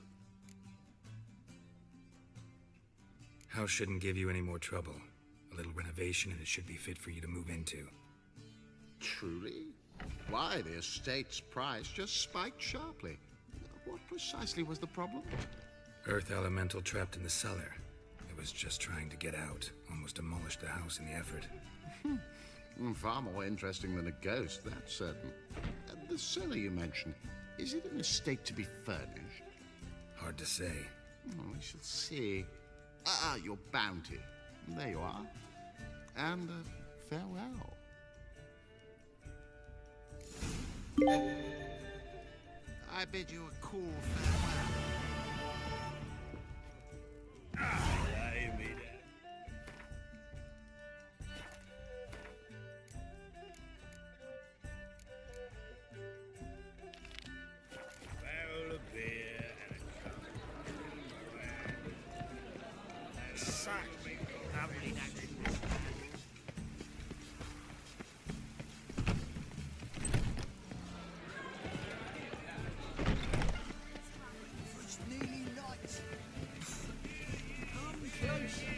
House shouldn't give you any more trouble. A little renovation and it should be fit for you to move into.
Truly? Why, the estate's price just spiked sharply. What precisely was the problem?
Earth elemental trapped in the cellar. It was just trying to get out. Almost demolished the house in the effort.
Far more interesting than a ghost, that's certain. The cellar you mentioned, is it an estate to be furnished?
Hard to say.
Oh, we shall see. Your bounty. There you are. And farewell.
I bid you a cool farewell.
I made it. Barrel of beer and a cup.
Such lovely natural.
It's nearly night. Come closer.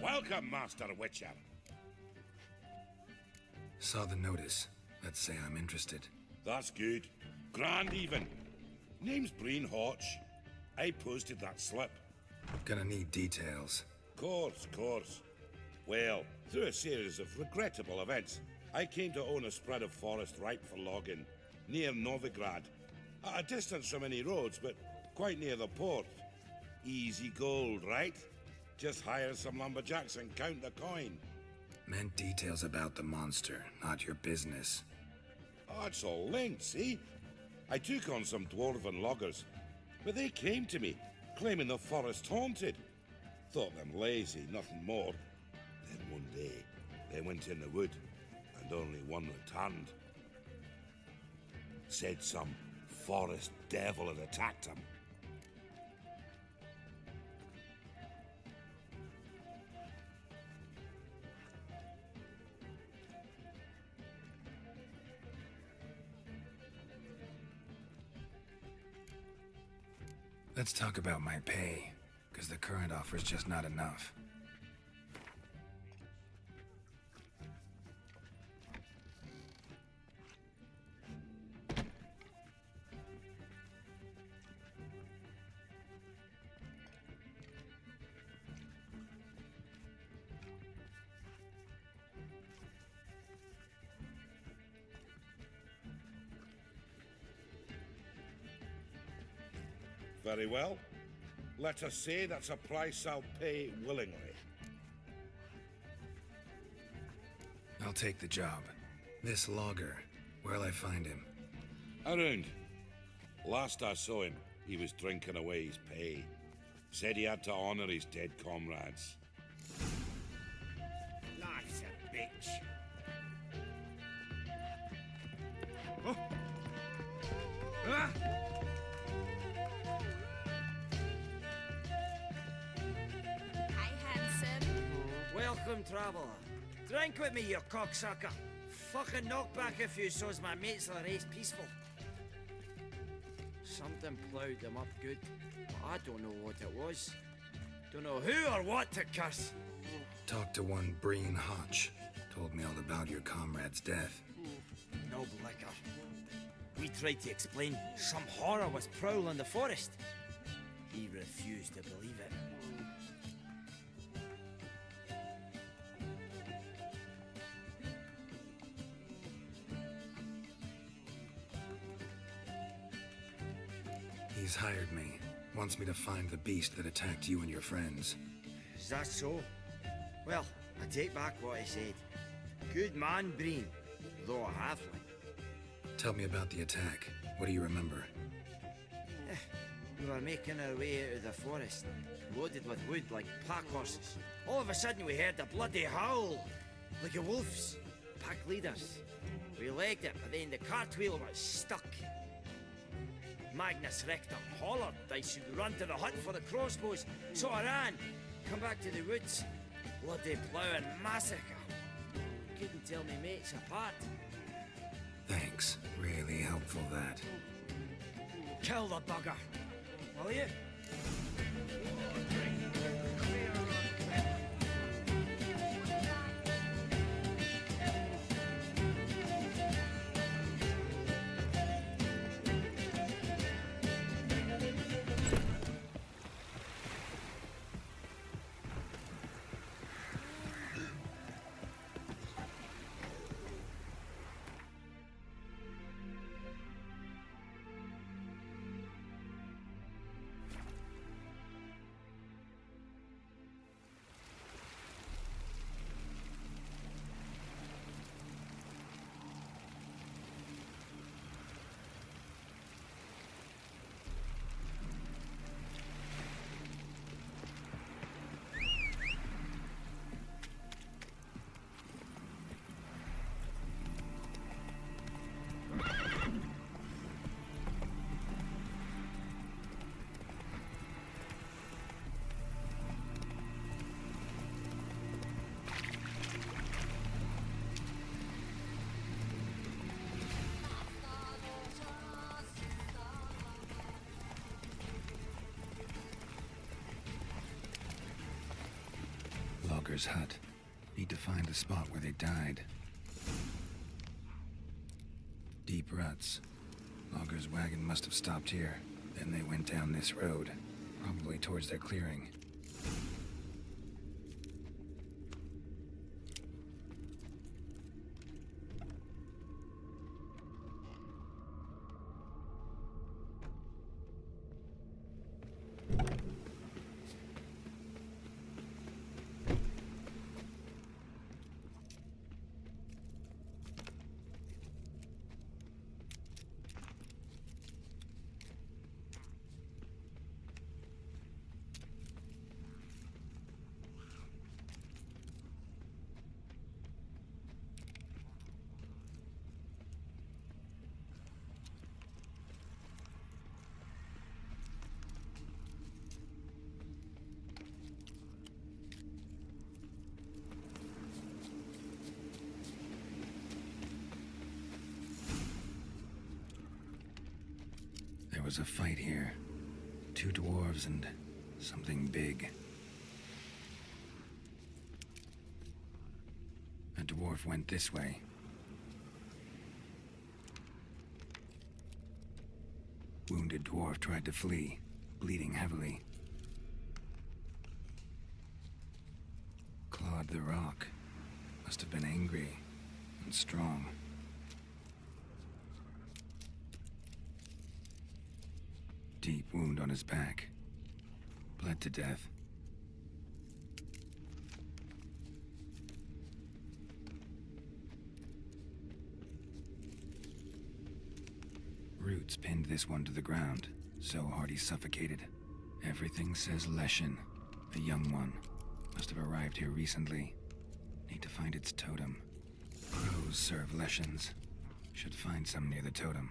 Welcome, Master Witcher.
Saw the notice. Let's say I'm interested.
That's good. Grand even. Name's Breen Hodge. I posted that slip.
Gonna need details.
Course. Well, through a series of regrettable events, I came to own a spread of forest ripe for logging, near Novigrad. At a distance from any roads, but quite near the port. Easy gold, right? Just hire some lumberjacks and count the coin.
Meant details about the monster, not your business.
Oh, it's all linked, see? I took on some dwarven loggers, but they came to me, claiming the forest haunted. Thought them lazy, nothing more. Then one day, they went in the wood, and only one returned. Said some forest devil had attacked him.
Let's talk about my pay, because the current offer's just not enough.
Very well. Let us say that's a price I'll pay willingly.
I'll take the job. This logger, where'll I find him?
Around. Last I saw him, he was drinking away his pay. Said he had to honor his dead comrades.
Life's a bitch.
Oh.
Ah!
Hi, handsome.
Welcome, traveler. Drink with me, you cocksucker.
fucking knock back a few so's my mates will race peaceful. Something ploughed them up good, but I don't know what it was. Don't know who or what to curse.
Talked to one Breen Hotch. Told me all about your comrade's death.
No liquor. We tried to explain some horror was prowling the forest. He refused to believe it.
He's hired me. Wants me to find the beast that attacked you and your friends.
Is that so? Well, I take back what I said. Good man, Breen, though a halfling.
Tell me about the attack. What do you remember?
We were making our way out of the forest, loaded with wood like pack horses. All of a sudden we heard a bloody howl, like a wolf's. Pack leaders. We legged it, but then the cartwheel was stuck. Magnus Rector hollered I should run to the hut for the crossbows, so I ran. Come back to the woods. Bloody ploughing massacre. Couldn't tell me mates apart.
Thanks. Really helpful, that.
Kill the bugger, will you?
Logger's hut. Need to find the spot where they died. Deep ruts. Logger's wagon must have stopped here. Then they went down this road, probably towards their clearing. There was a fight here. 2 dwarves and something big. A dwarf went this way. Wounded dwarf tried to flee, bleeding heavily. Clawed the rock. Must have been angry and strong. Deep wound on his back. Bled to death. Roots pinned this one to the ground, so hard he suffocated. Everything says Leshen, a young one. Must have arrived here recently. Need to find its totem. Crows serve Leshens. Should find some near the totem.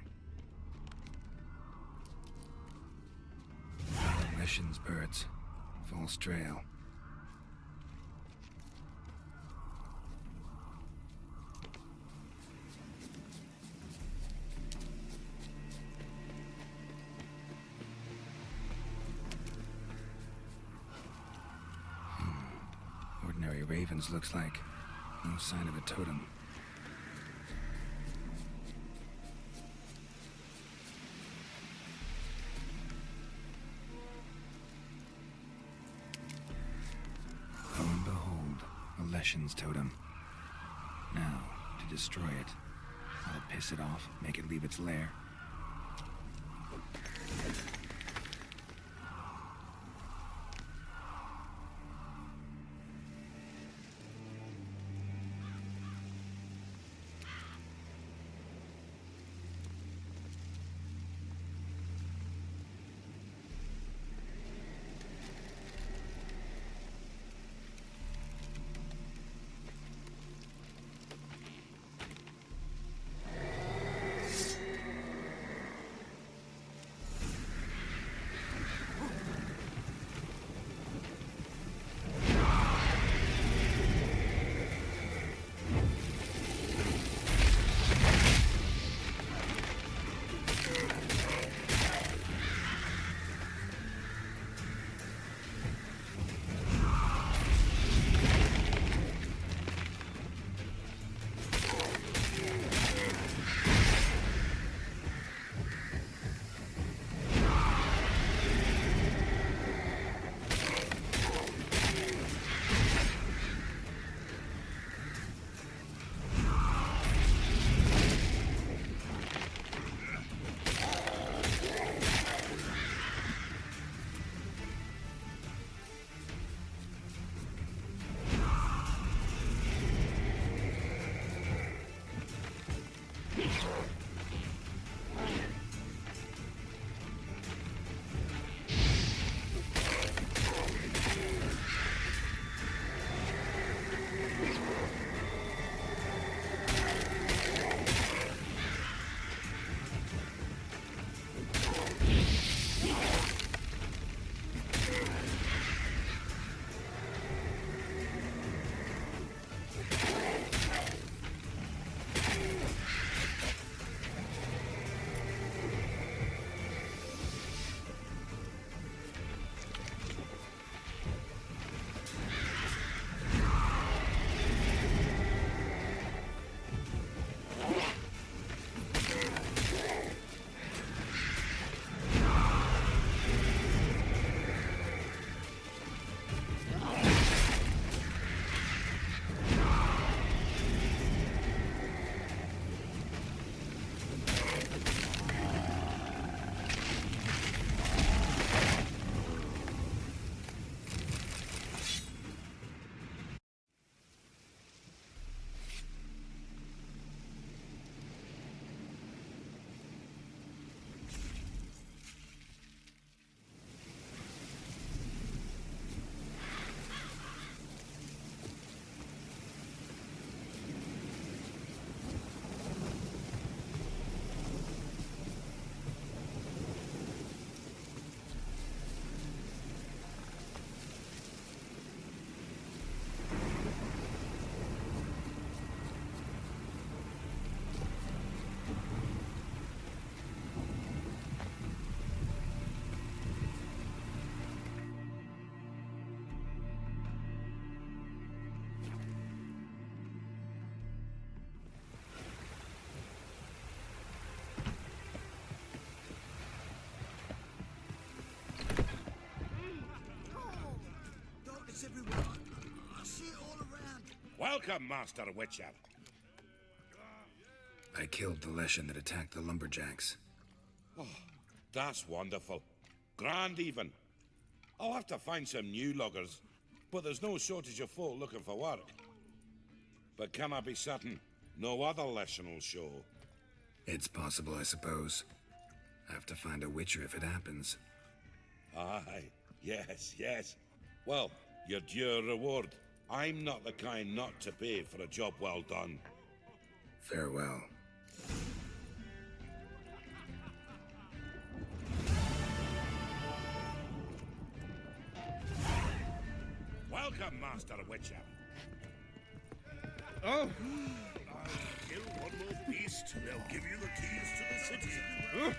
Leshen's birds. False trail. ravens, looks like. No sign of a totem. Lo and behold, a Leshen's totem. Now, to destroy it. I'll piss it off, make it leave its lair.
Welcome, Master Witcher.
I killed the Leshen that attacked the lumberjacks.
Oh, that's wonderful. Grand, even. I'll have to find some new loggers, but there's no shortage of folk looking for work. But can I be certain no other Leshen will show?
It's possible, I suppose. I have to find a Witcher if it happens.
Aye, yes. Well, your due reward. I'm not the kind not to pay for a job well done.
Farewell.
Welcome, Master Witcher. Oh! I'll kill one more beast, and they'll give you the keys to the city. Huh?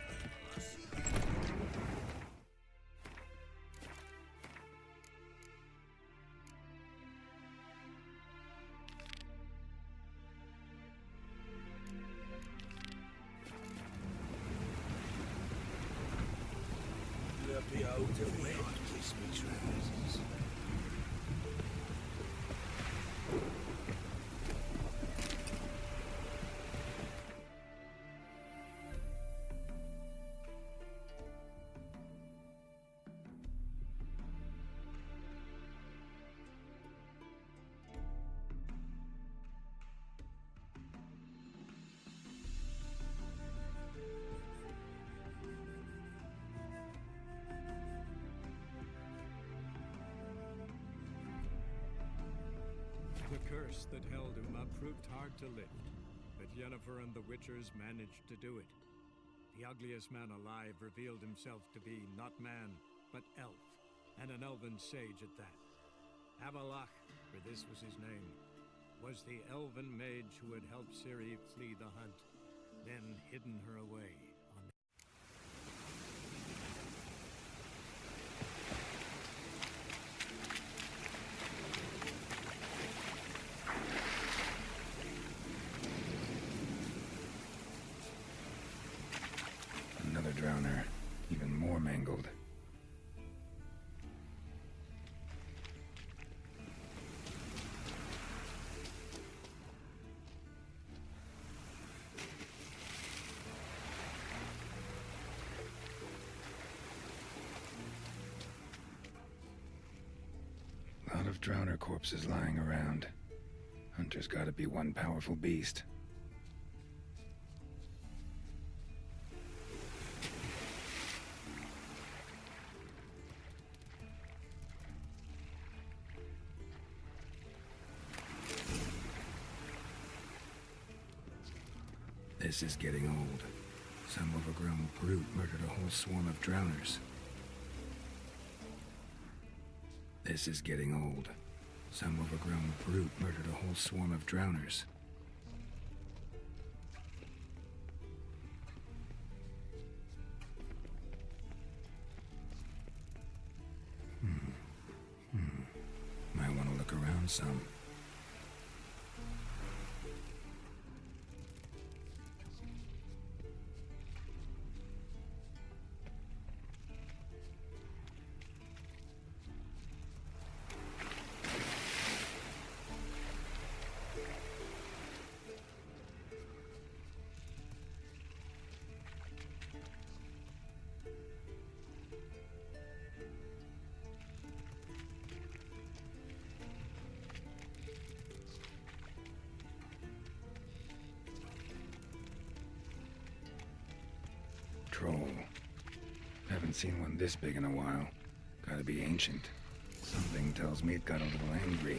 The curse that held Uma proved hard to lift, but Yennefer and the Witchers managed to do it. The ugliest man alive revealed himself to be not man, but elf, and an elven sage at that. Avalach, for this was his name, was the elven mage who had helped Ciri flee the hunt, then hidden her away.
Another drowner, even more mangled. Lot of drowner corpses lying around. Hunter's gotta be one powerful beast. This is getting old. Some overgrown brute murdered a whole swarm of drowners. This is getting old. Some overgrown brute murdered a whole swarm of drowners. Might want to look around some. Troll. Haven't seen one this big in a while. Gotta be ancient. Something tells me it got a little angry.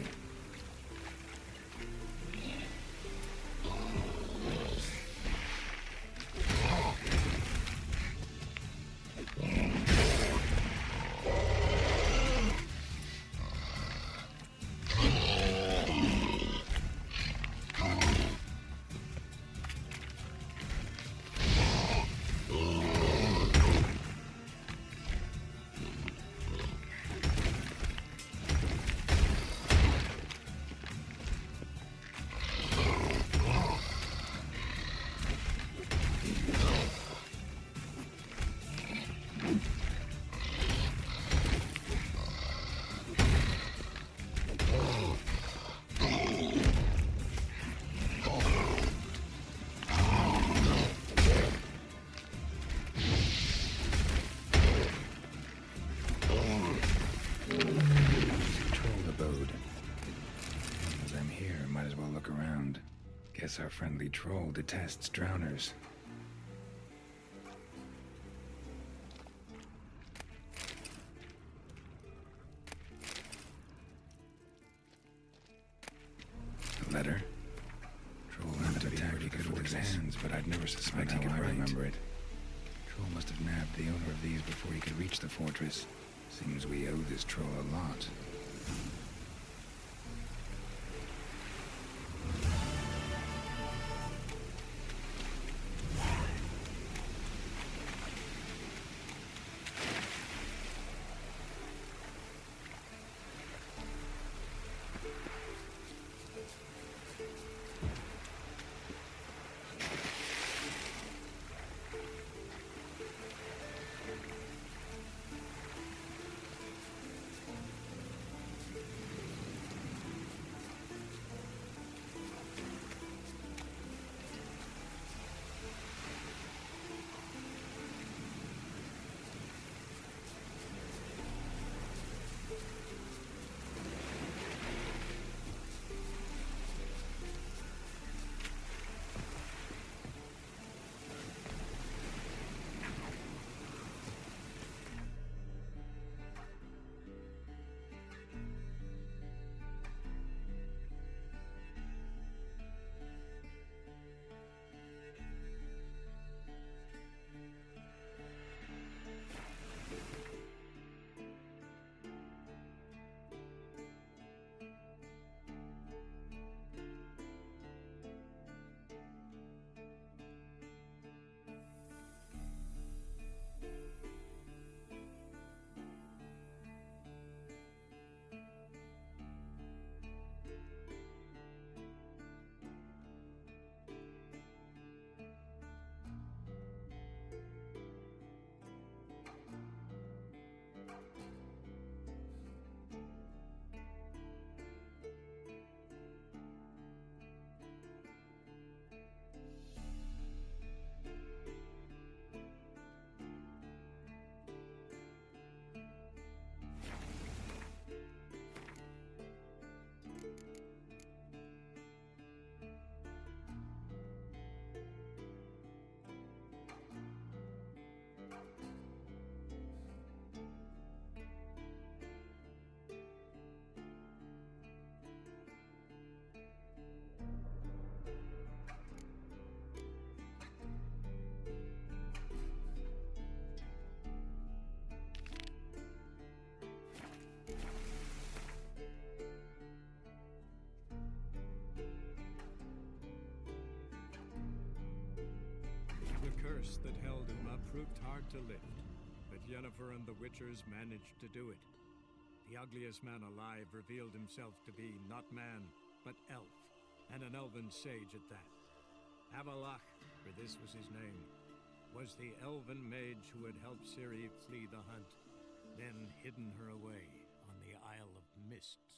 Guess our friendly troll detests drowners. A letter? Troll learned to attack pretty good with his hands, but I'd never suspect he could remember it. Troll must have nabbed the owner of these before he could reach the fortress. Seems we owe this troll a lot.
curse that held Uma proved hard to lift, but Yennefer and the Witchers managed to do it. The ugliest man alive revealed himself to be not man, but elf, and an elven sage at that. Avalach, for this was his name, was the elven mage who had helped Ciri flee the hunt, then hidden her away on the Isle of Mists.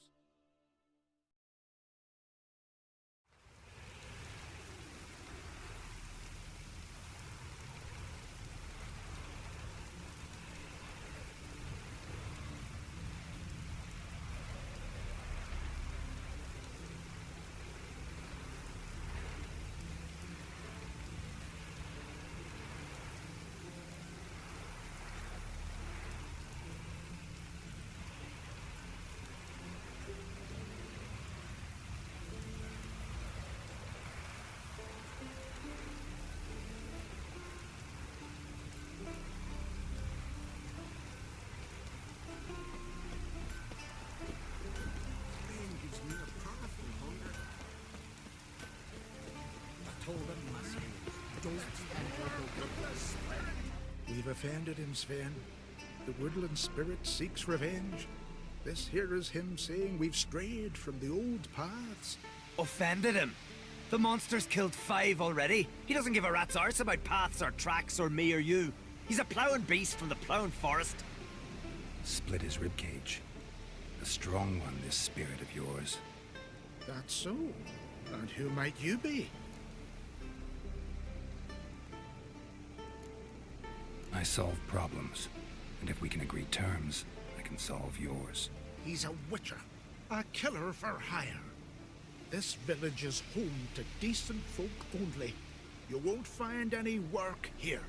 We've offended him, Sven. The woodland spirit seeks revenge. This here is him saying we've strayed from the old paths.
Offended him? The monster's killed 5 already. He doesn't give a rat's arse about paths or tracks or me or you. He's a ploughing beast from the ploughing forest.
Split his ribcage. A strong one, this spirit of yours.
That's so. And who might you be?
I solve problems, and if we can agree terms, I can solve yours.
He's a witcher. A killer for hire. This village is home to decent folk only. You won't find any work here.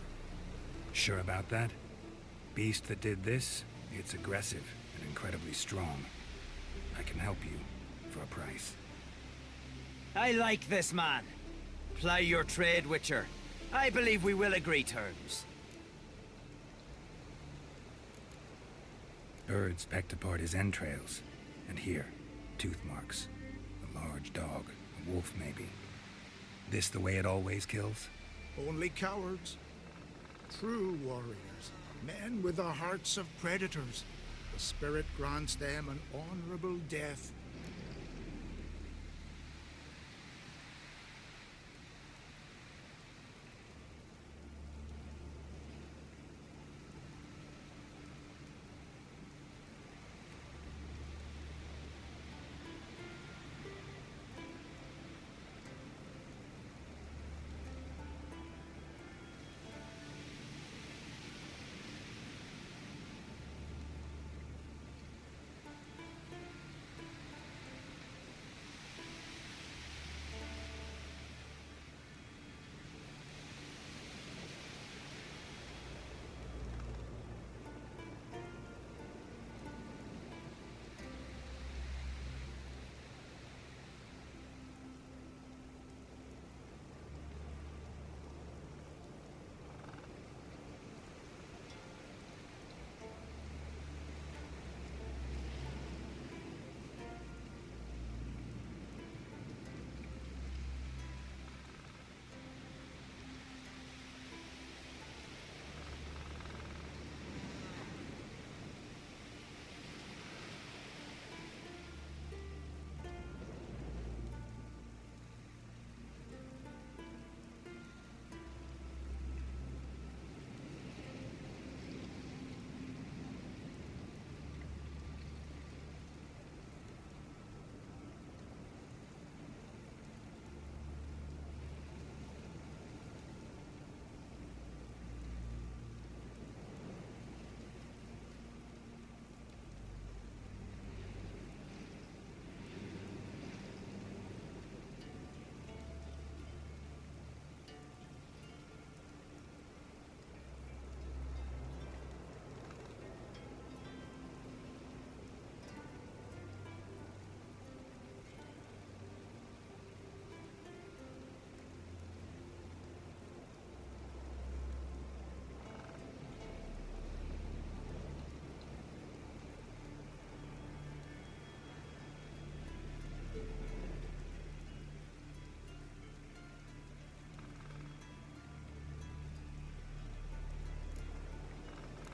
Sure about that? Beast that did this, it's aggressive and incredibly strong. I can help you, for a price.
I like this man. Ply your trade, Witcher. I believe we will agree terms.
Birds pecked apart his entrails, and here, tooth marks. A large dog, a wolf maybe. This the way it always kills?
Only cowards. True warriors. Men with the hearts of predators. The spirit grants them an honorable death.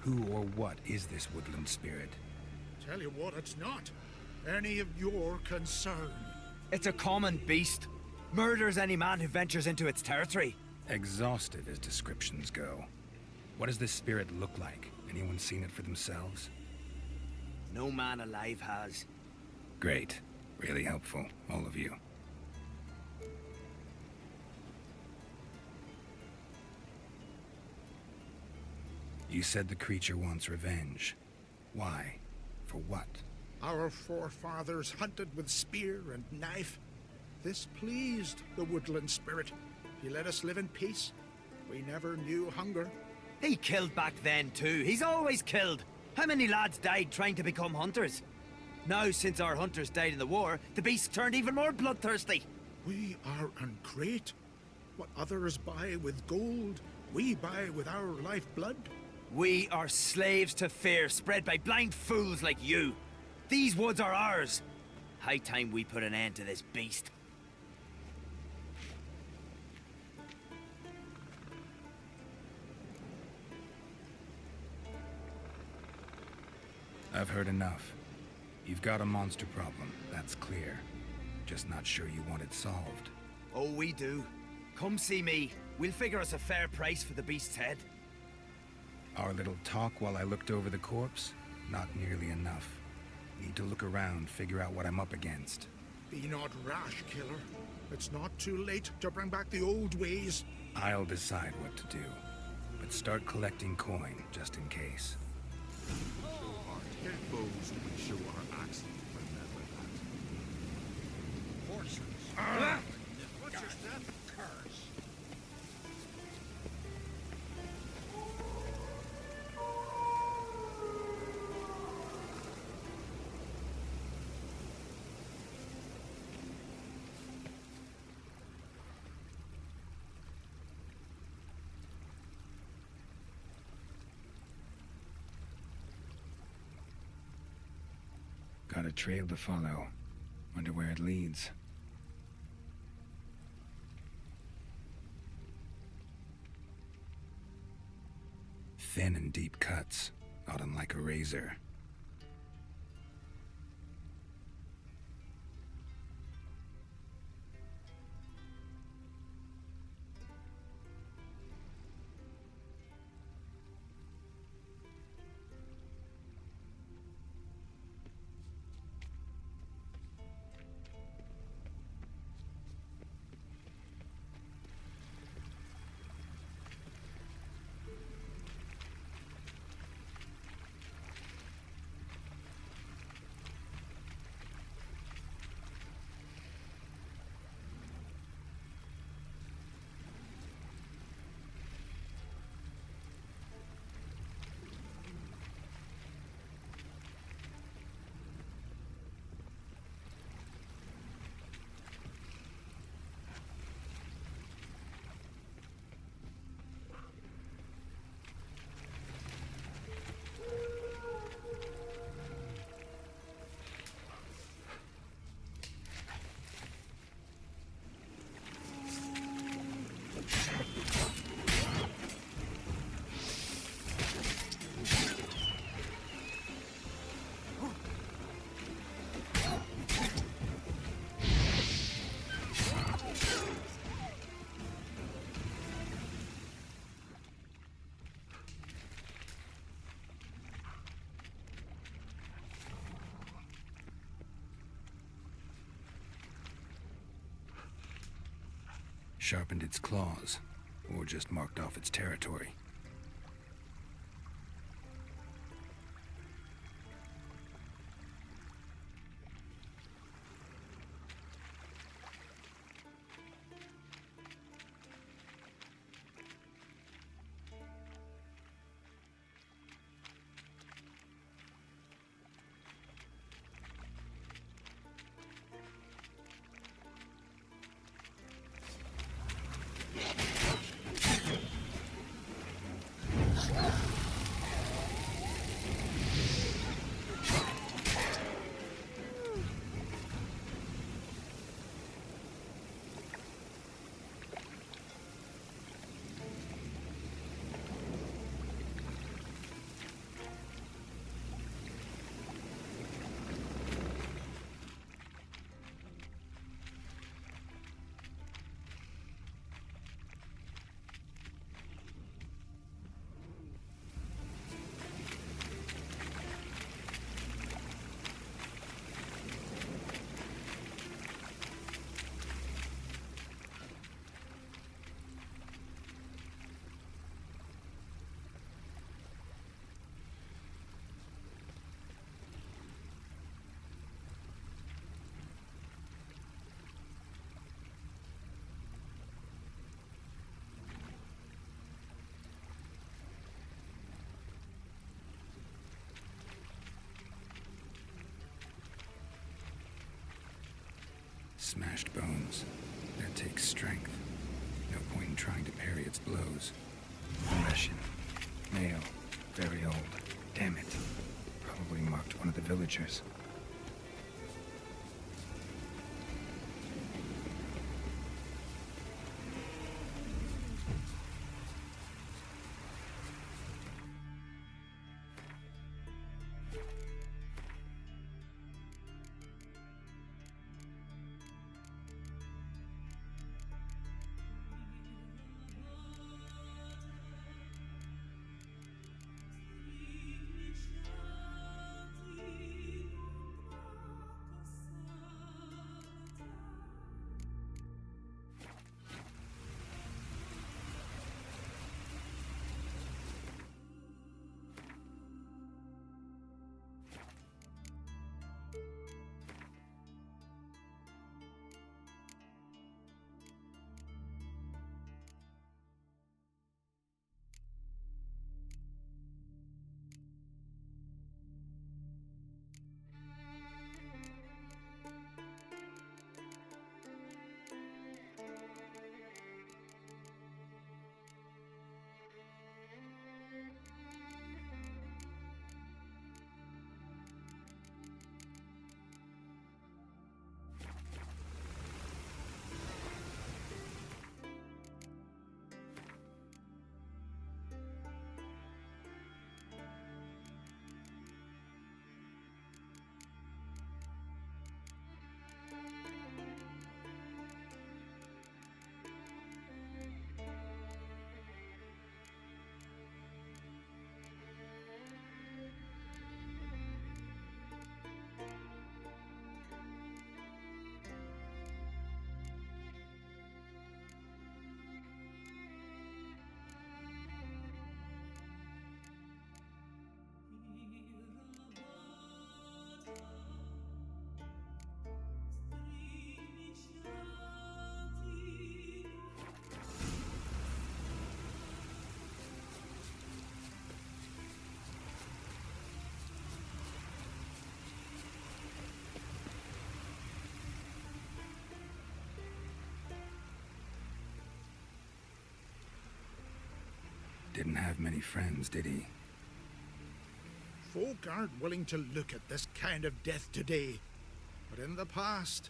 Who or what is this woodland spirit?
Tell you what, it's not any of your concern.
It's a common beast. Murders any man who ventures into its territory.
Exhaustive as descriptions go. What does this spirit look like? Anyone seen it for themselves?
No man alive has.
Great. Really helpful, all of you. You said the creature wants revenge. Why? For what?
Our forefathers hunted with spear and knife. This pleased the woodland spirit. He let us live in peace. We never knew hunger.
He killed back then too. He's always killed. How many lads died trying to become hunters? Now, since our hunters died in the war, the beast turned even more bloodthirsty.
We are great. What others buy with gold, we buy with our lifeblood.
We are slaves to fear spread by blind fools like you. These woods are ours. High time we put an end to this beast.
I've heard enough. You've got a monster problem, that's clear. Just not sure you want it solved.
Oh, we do. Come see me. We'll figure us a fair price for the beast's head.
Our little talk while I looked over the corpse? Not nearly enough. Need to look around, figure out what I'm up against.
Be not rash, killer. It's not too late to bring back the old ways.
I'll decide what to do. But start collecting coin, just in case.
Show our bows and we show our axes. Horses. What's your step? Curse.
Got a trail to follow. Wonder where it leads. Thin and deep cuts, not unlike a razor. Sharpened its claws, or just marked off its territory. smashed bones. That takes strength. No point in trying to parry its blows. Leshen. Male. Very old. Damn it. Probably marked one of the villagers. Didn't have many friends, did he?
Folk aren't willing to look at this kind of death today. But in the past,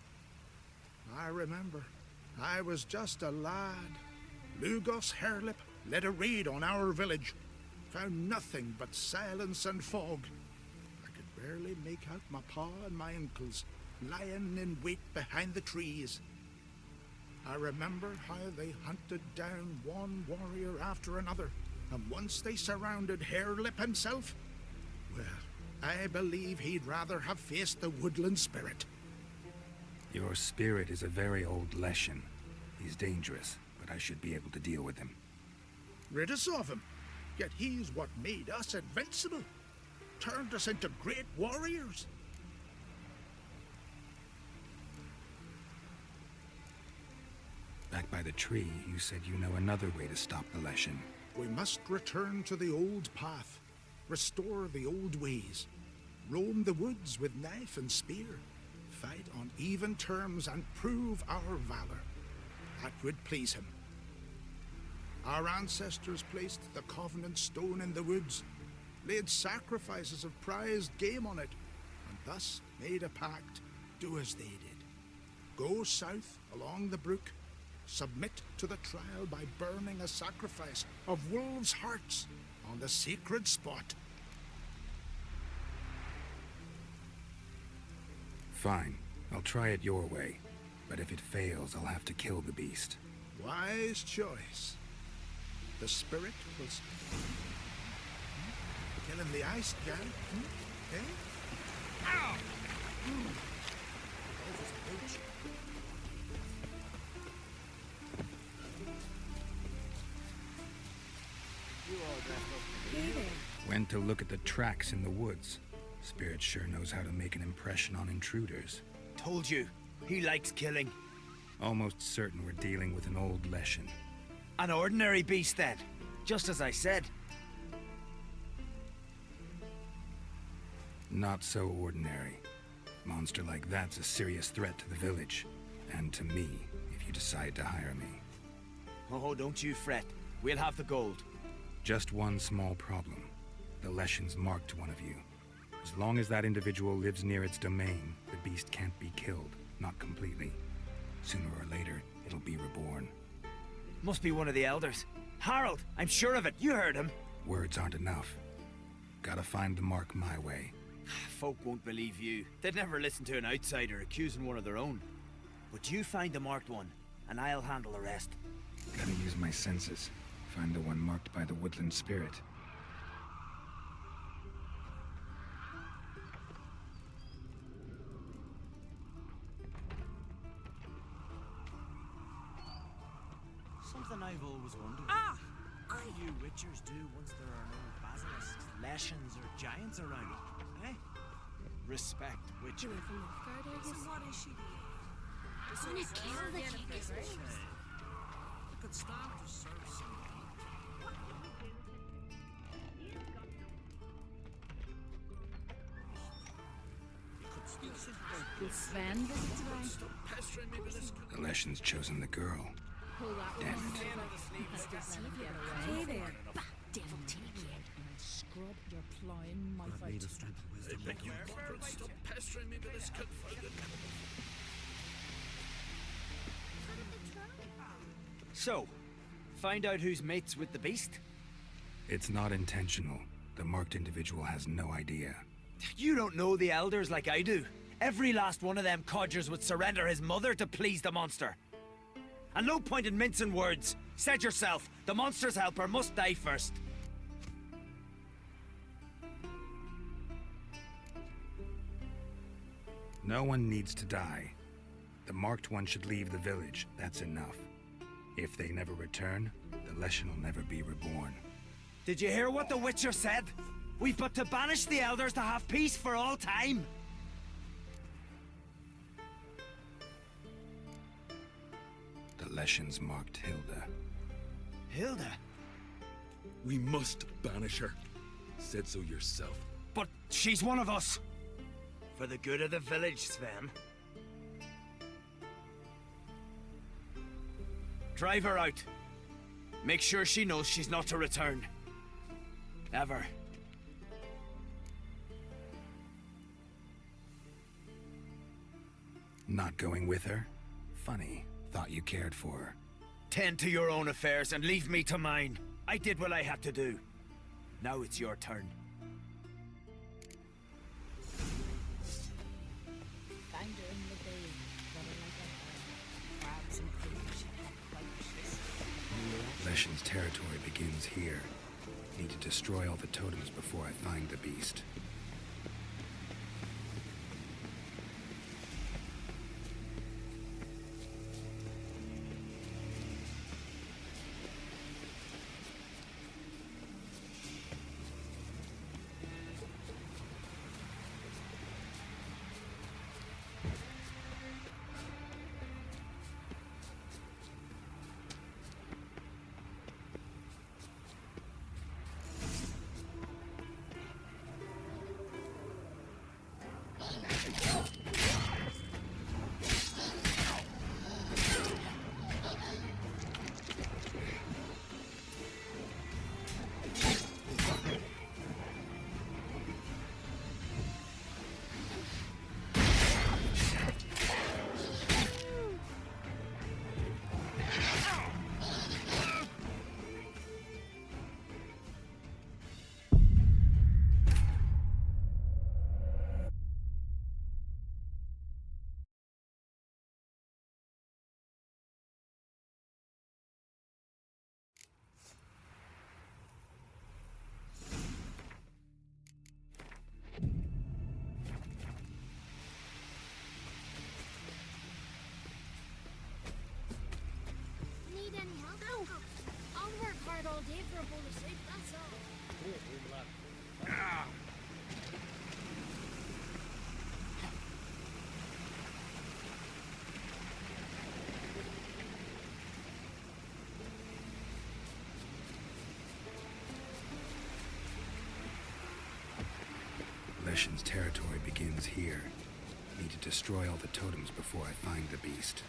I remember, I was just a lad. Lugos Hairlip led a raid on our village. Found nothing but silence and fog. I could barely make out my pa and my uncles lying in wait behind the trees. I remember how they hunted down one warrior after another, and once they surrounded Hairlip himself, well, I believe he'd rather have faced the woodland spirit.
Your spirit is a very old Leshen. He's dangerous, but I should be able to deal with him.
Rid us of him, yet he's what made us invincible. Turned us into great warriors.
Back by the tree, you said you know another way to stop the Leshen.
We must return to the old path, restore the old ways, roam the woods with knife and spear, fight on even terms and prove our valor. That would please him. Our ancestors placed the Covenant Stone in the woods, laid sacrifices of prized game on it, and thus made a pact, do as they did. Go south along the brook, submit to the trial by burning a sacrifice of wolves' hearts on the sacred spot.
Fine. I'll try it your way. But if it fails, I'll have to kill the beast.
Wise choice. The spirit was... Killing the ice guy? Eh? Ow!
Went to look at the tracks in the woods. Spirit sure knows how to make an impression on intruders.
Told you, he likes killing.
Almost certain we're dealing with an old Leshen.
An ordinary beast then, just as I said.
Not so ordinary. Monster like that's a serious threat to the village. and to me if you decide to hire me.
Oh, don't you fret. We'll have the gold.
Just one small problem. The Leshens marked one of you. As long as that individual lives near its domain, the beast can't be killed. Not completely. Sooner or later, it'll be reborn.
Must be one of the elders. Harold, I'm sure of it. You heard him.
Words aren't enough. Gotta find the mark my way.
Folk won't believe you. They'd never listen to an outsider accusing one of their own. But you find the marked one, and I'll handle the rest.
Gotta use my senses. Find the one marked by the woodland spirit.
Something I've always wondered. What do you witchers do once there are no basilisks, leshens, or giants around? Eh? Respect witchery.
So what is she doing? Does wanna kill the king?
I could stand to serve somebody.
Will Sven visit today?
The Leshens chosen the girl. Damn it.
Hey there.
Devil take you.
Scrub your clawing my fight.
Thank you, Margaret. Stop pestering me with this confounded.
So, find out who's mates with the beast?
It's not intentional. The marked individual has no idea.
You don't know the elders like I do. Every last one of them codgers would surrender his mother to please the monster. And no point in mincing words. Said yourself, the monster's helper must die first.
No one needs to die. The marked one should leave the village. That's enough. If they never return, the Leshen will never be reborn.
Did you hear what the Witcher said? We've but to banish the elders to have peace for all time.
The Leshens marked Hilda.
Hilda?
We must banish her. Said so yourself.
But she's one of us. For the good of the village, Sven. Drive her out. Make sure she knows she's not to return. Ever.
Not going with her? Funny. Thought you cared for her.
Tend to your own affairs and leave me to mine. I did what I had to do. Now it's your turn.
Find her in the bay. Run her like a hare. Crabs and fish.
Leshen's territory begins here. Need to destroy all the totems before I find the beast.
Need any help? No. I'll work hard all day for a bowl of soup, that's all.
Leshen's territory begins here. Need to destroy all the totems before I find the beast.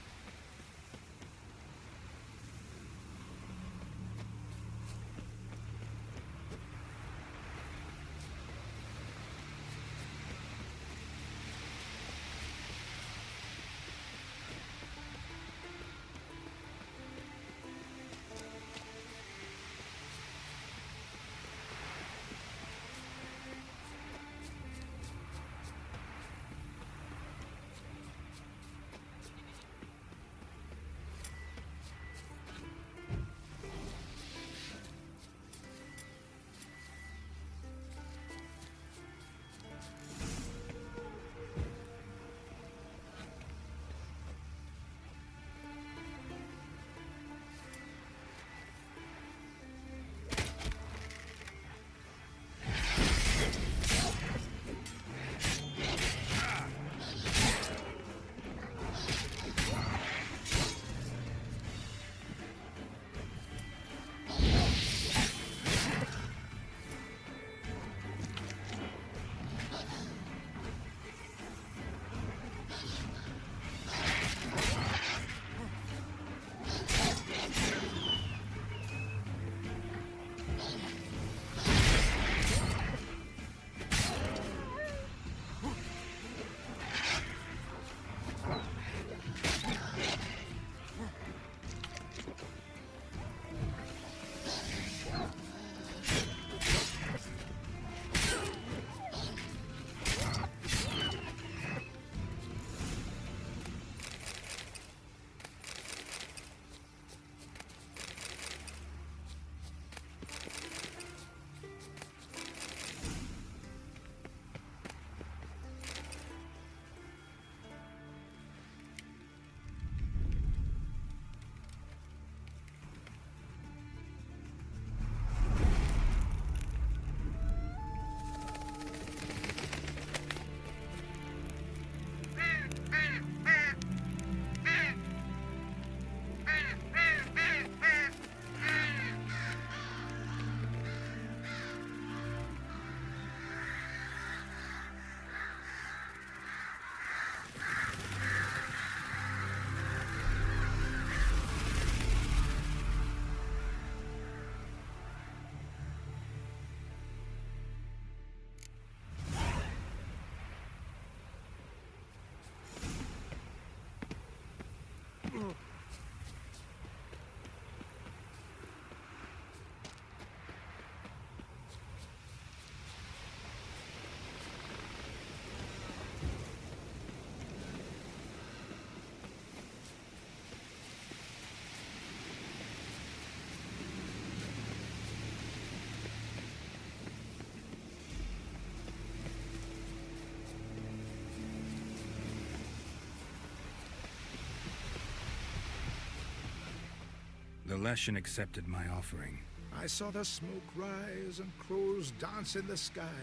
Leshen accepted my offering.
I saw the smoke rise and crows dance in the sky.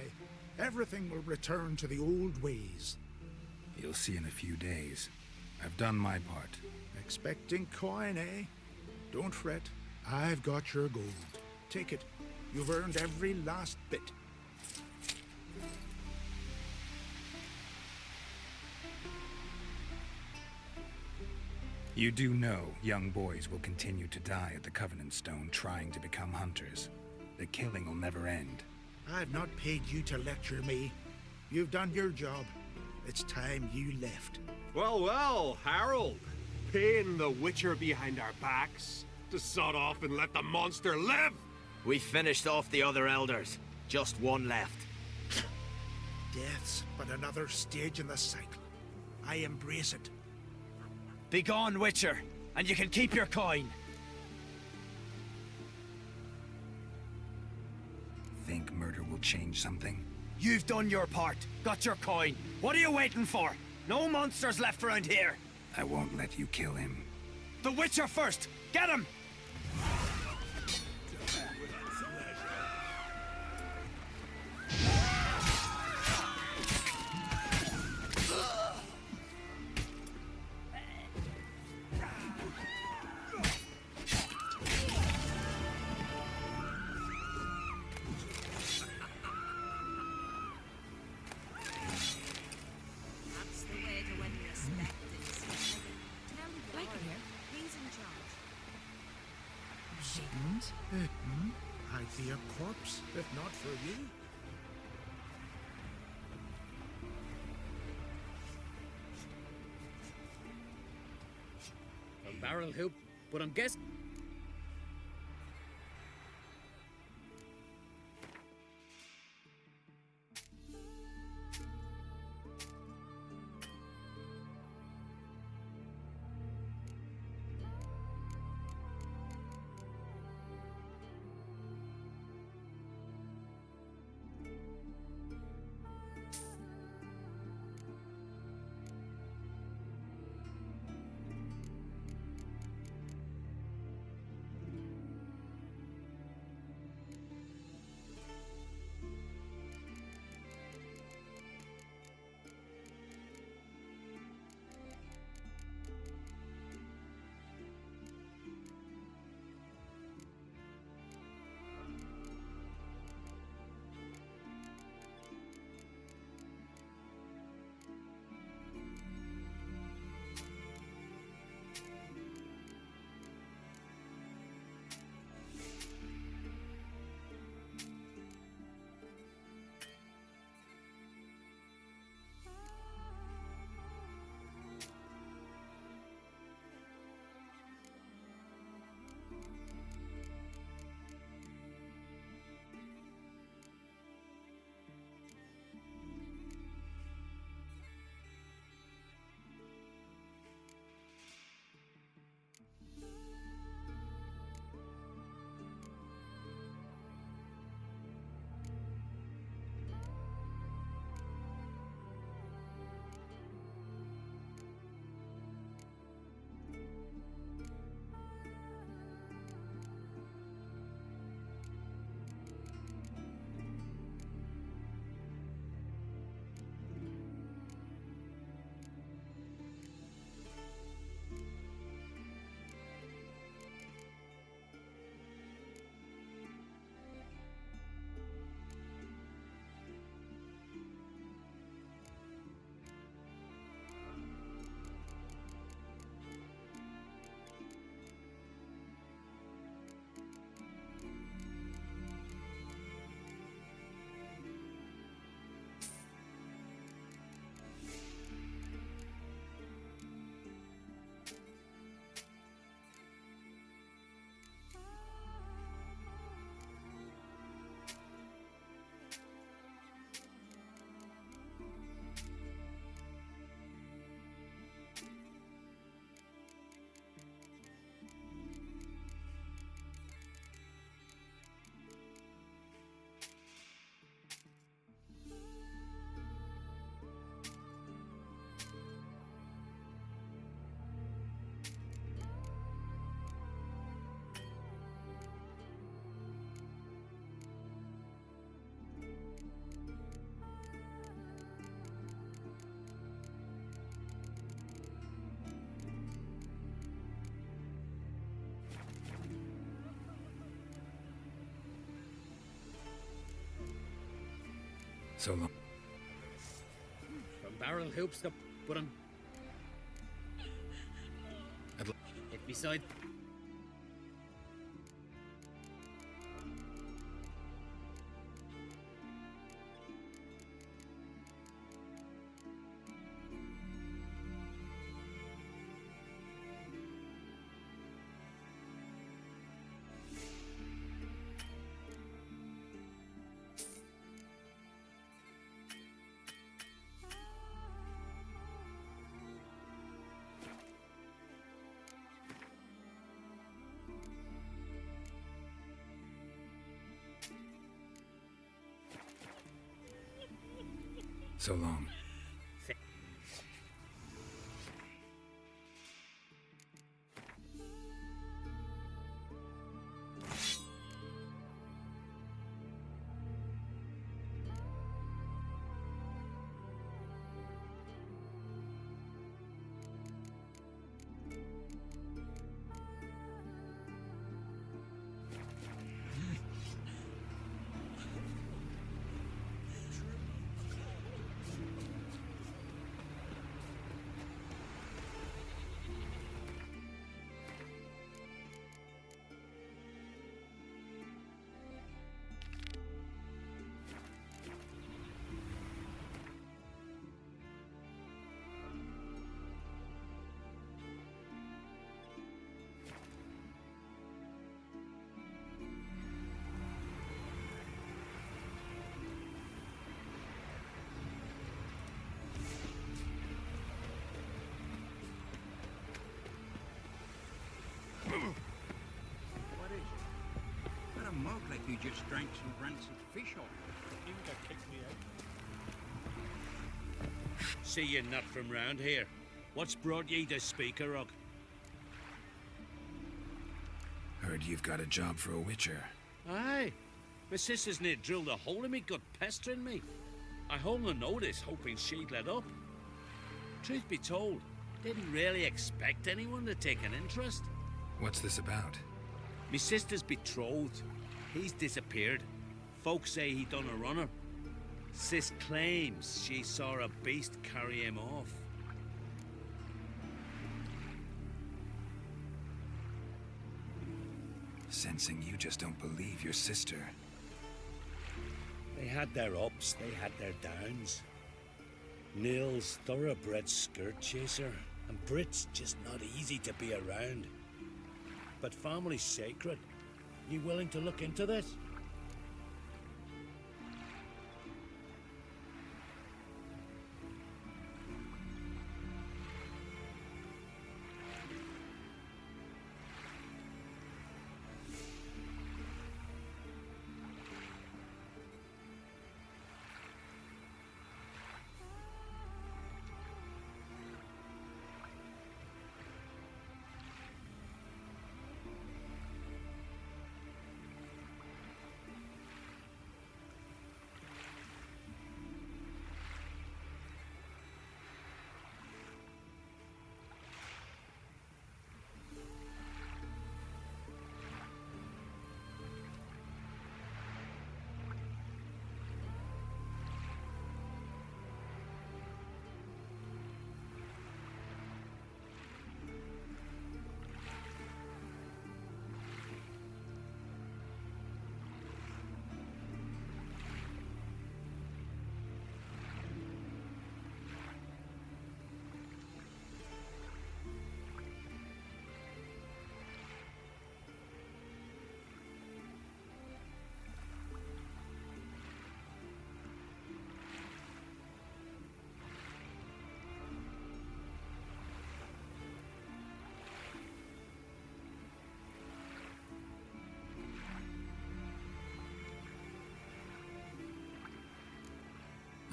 Everything will return to the old ways.
You'll see in a few days. I've done my part.
Expecting coin, eh? Don't fret. I've got your gold. Take it. You've earned every last bit.
You do know young boys will continue to die at the Covenant Stone trying to become hunters. The killing will never end.
I've not paid you to lecture me. You've done your job. It's time you left.
Well, well, Harold. Paying the Witcher behind our backs to sod off and let the monster live?
We finished off the other elders. Just one left.
Death's but another stage in the cycle. I embrace it.
Be gone, Witcher, and you can keep your coin.
Think murder will change something?
You've done your part. Got your coin. What are you waiting for? No monsters left around here.
I won't let you kill him.
The Witcher first! Get him!
I'd be a corpse if not for you.
A barrel help, but I'm guessing.
So long.
From barrel hoops to put 'em. It beside.
So long.
What is it? That a mug like you just drank some rancid fish off.
Inga kicked me out.
See you're not from round here. What's brought ye to Speakerrock?
Heard you've got a job for a witcher.
Aye. My sister's near drilled a hole in me gut pestering me. I hung a notice hoping she'd let up. Truth be told, didn't really expect anyone to take an interest.
What's this about?
Me sister's betrothed. He's disappeared. Folks say he done a runner. Sis claims she saw a beast carry him off.
Sensing you just don't believe your sister.
They had their ups, they had their downs. Neil's thoroughbred skirt chaser, and Brit's just not easy to be around. But family's sacred. You willing to look into this?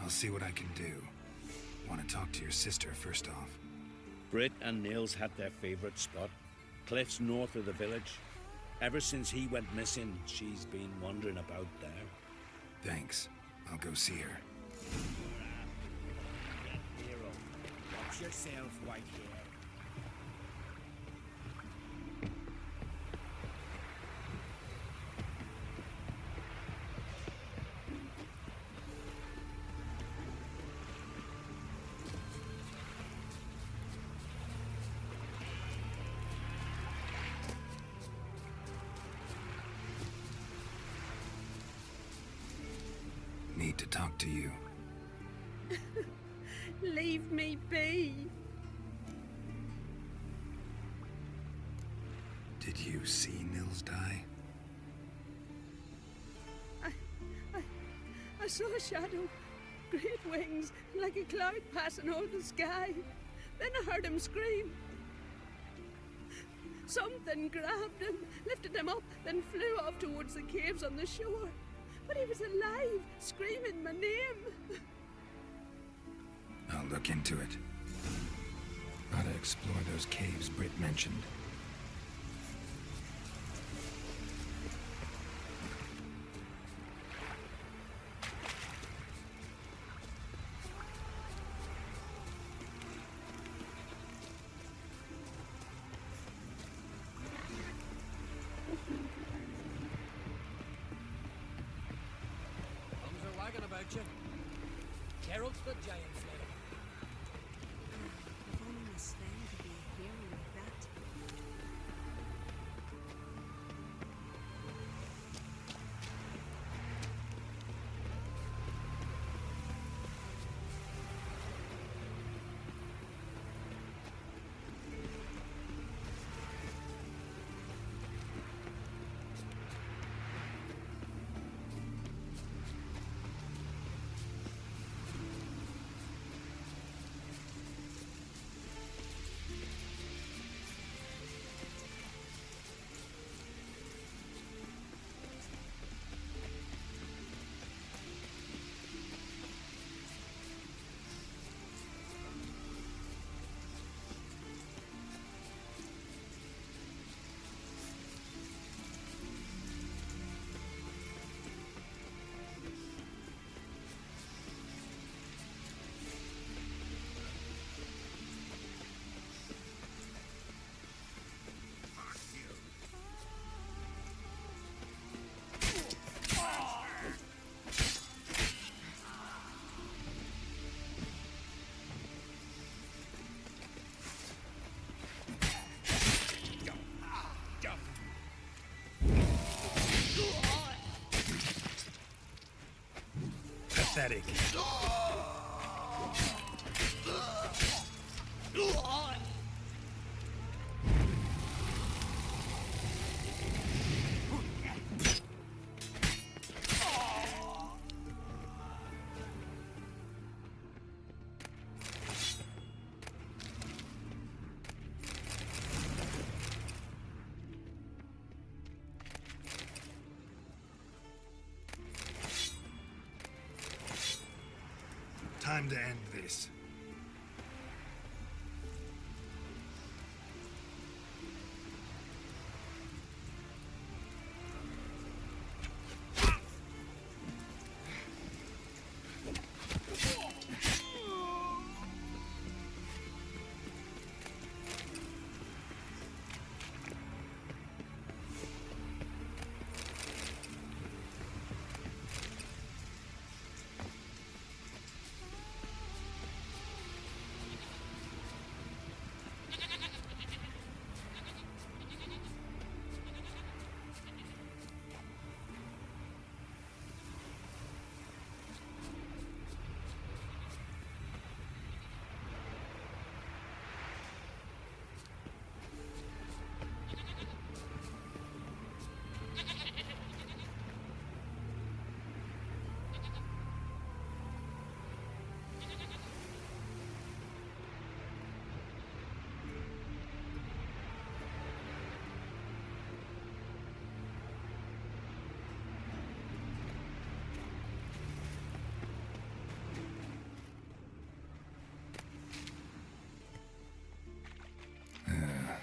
I'll see what I can do. Want to talk to your sister first off.
Brit and Nils had their favourite spot. Cliffs north of the village. Ever since he went missing, she's been wandering about there.
Thanks. I'll go see her.
Hero, watch yourself, white hair.
need to talk to you.
Leave me be.
Did you see Nils die?
I saw a shadow. Great wings, like a cloud passing over the sky. Then I heard him scream. Something grabbed him, lifted him up, then flew off towards the caves on the shore. But he was alive, screaming my name.
I'll look into it. Gotta explore those caves Britt mentioned.
Tongues are wagging about you. Geralt the Giant Slayer.
If only my Sven could be a hero like that.
Pathetic. Time to end this.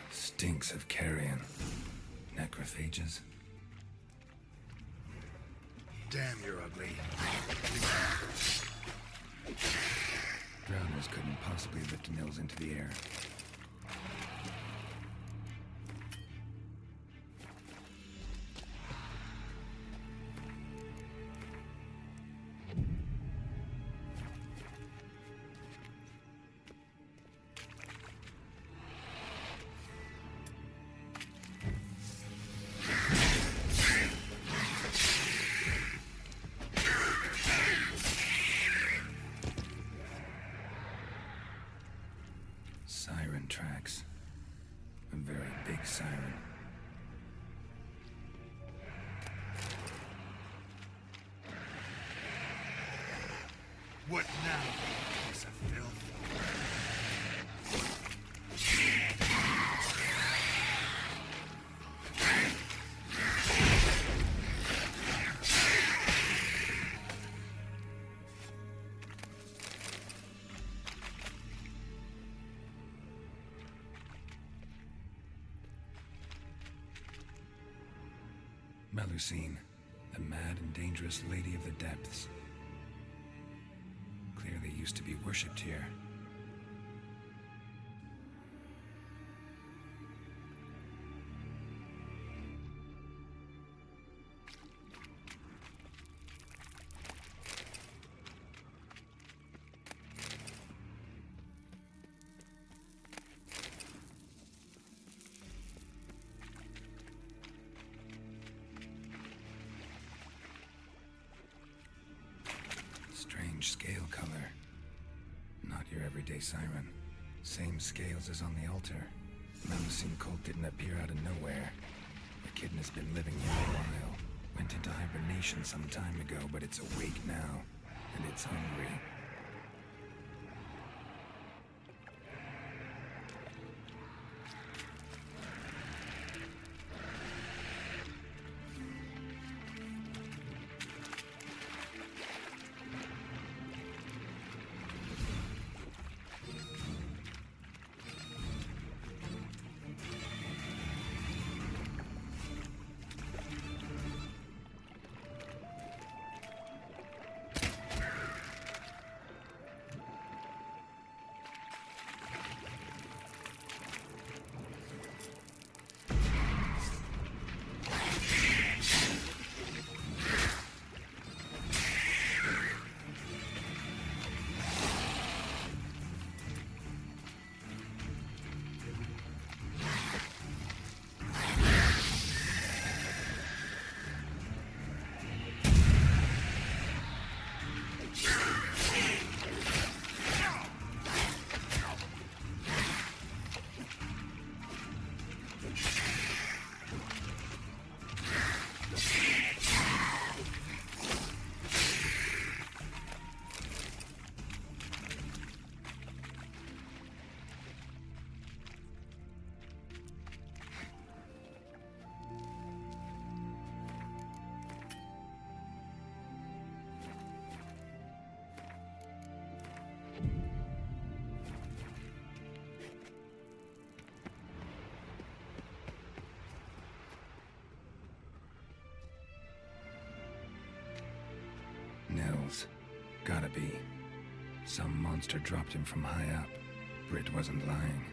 Stinks of carrion. Necrophages. Damn, you're ugly. Drowners couldn't possibly lift Nils into the air. What now, piece of filth? Melusine, the mad and dangerous Lady of the Depths. Clearly used to be worshipped here. Strange scale color. Not your everyday siren. Same scales as on the altar. Melusine cult didn't appear out of nowhere. The kitten has been living here a while. Went into hibernation some time ago, but it's awake now. And it's hungry. Nils. Gotta be. Some monster dropped him from high up. Britt wasn't lying.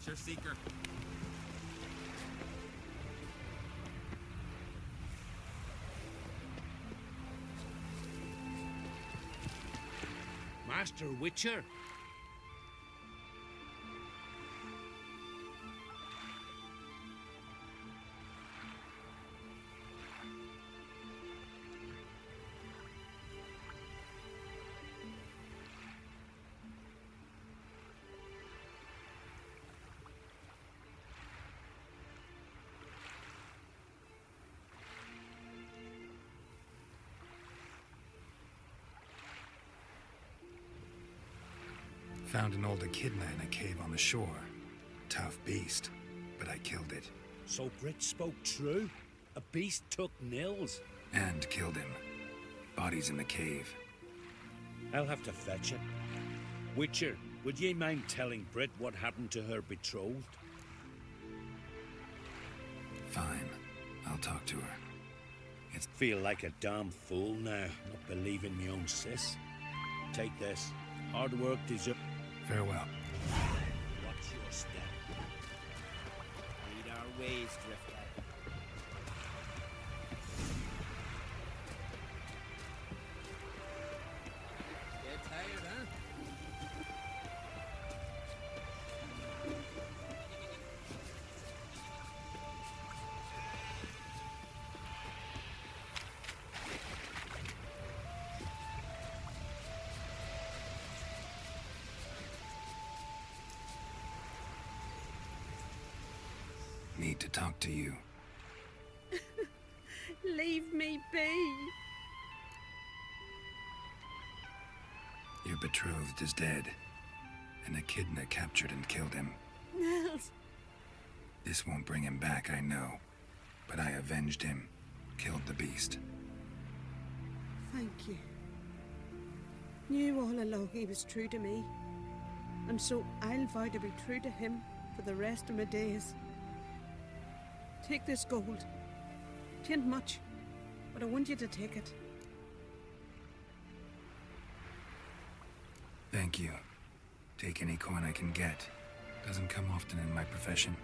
adventure seeker.
Master Witcher?
Found an old echidna in a cave on the shore. Tough beast, but I killed it.
So Brit spoke true? A beast took Nils?
And killed him. Body's in the cave.
I'll have to fetch it. Witcher, would ye mind telling Brit what happened to her betrothed?
Fine. I'll talk to her.
It's feel like a damn fool now, not believing me own sis. Take this. Hard work deserves.
Farewell.
Watch your step. Lead our ways, Drifter.
Get tired, huh?
Need to talk to you.
Leave me be.
Your betrothed is dead. An echidna captured and killed him.
Nils.
This won't bring him back, I know. But I avenged him. Killed the beast.
Thank you. Knew all along he was true to me. And so I'll vow to be true to him for the rest of my days. Take this gold. 'Tain't much, but I want you to take it.
Thank you. Take any coin I can get. Doesn't come often in my profession.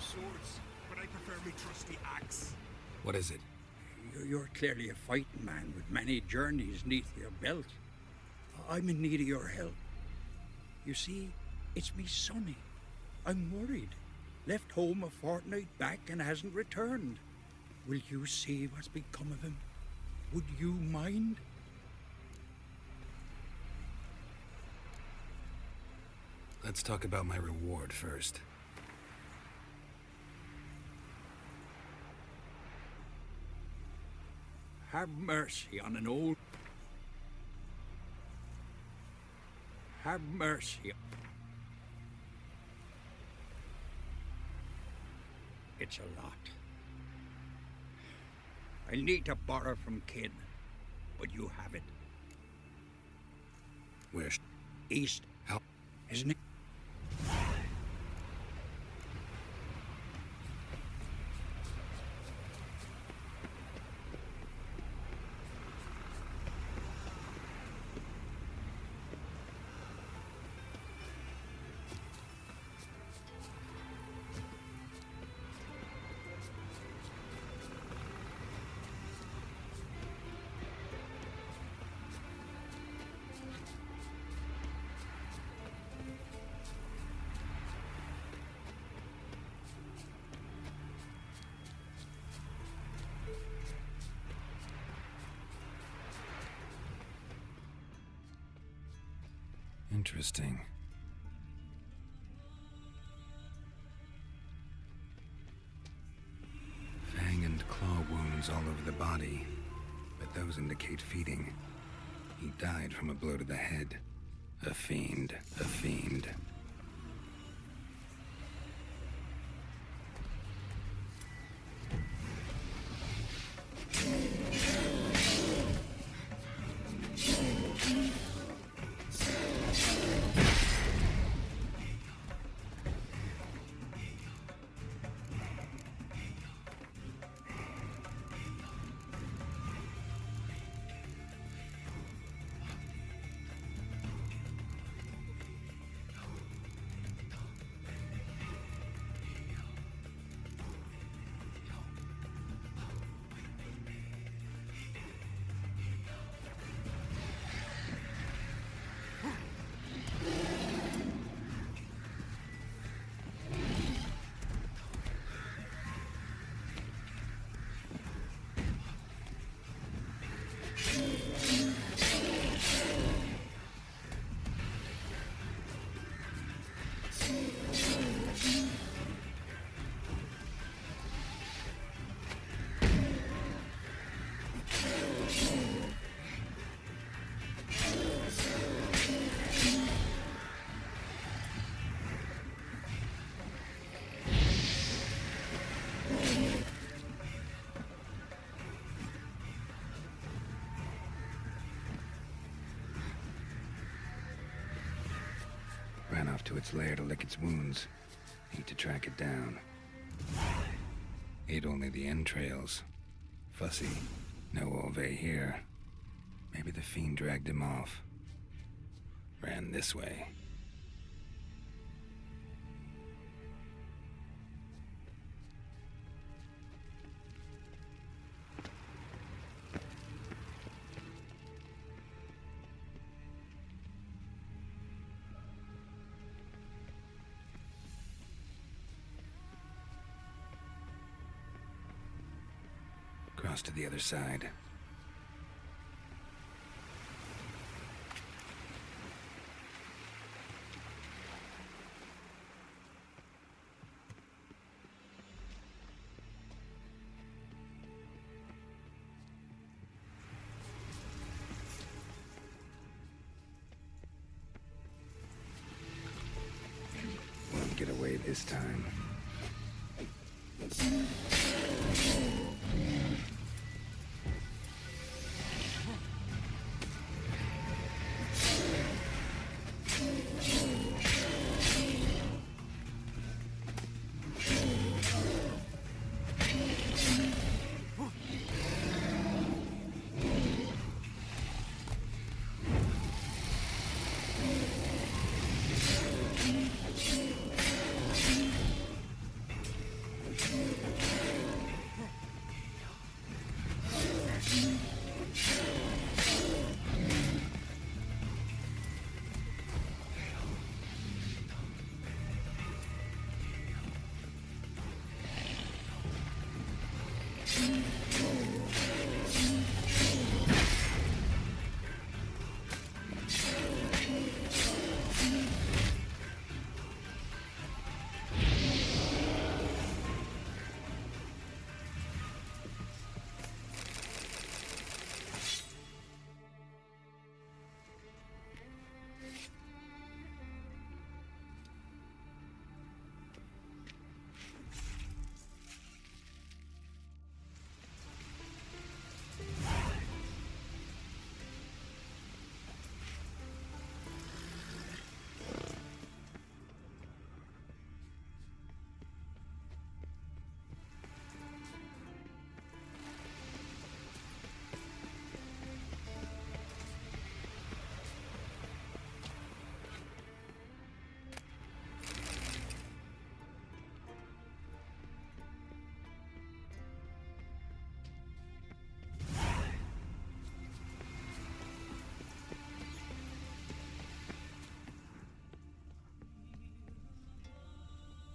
Swords, but I prefer me trusty axe.
What is it?
You're clearly a fighting man with many journeys neath your belt. I'm in need of your help. You see, it's me Sonny. I'm worried. Left home a fortnight back and hasn't returned. Will you see what's become of him? Would you mind?
Let's talk about my reward first.
Have mercy on an old... Have mercy. It's a lot. I need to borrow from Kid, but you have it.
Where?
East.
Help.
Isn't it?
Interesting. Fang and claw wounds all over the body, but those indicate feeding. He died from a blow to the head. A fiend, a fiend. Ran off to its lair to lick its wounds. Need to track it down. Ate only the entrails. Fussy. No Olve here. Maybe the fiend dragged him off. Ran this way. Cross to the other side. Won't get away this time.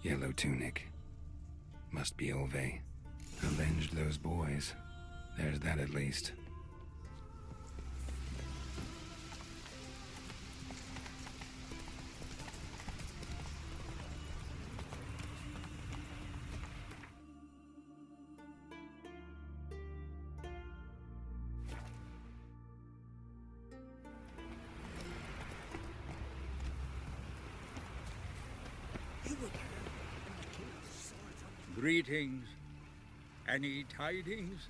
Yellow tunic. Must be Olve. Avenged those boys. There's that at least.
were there when the king's swords on
Greetings. Any tidings?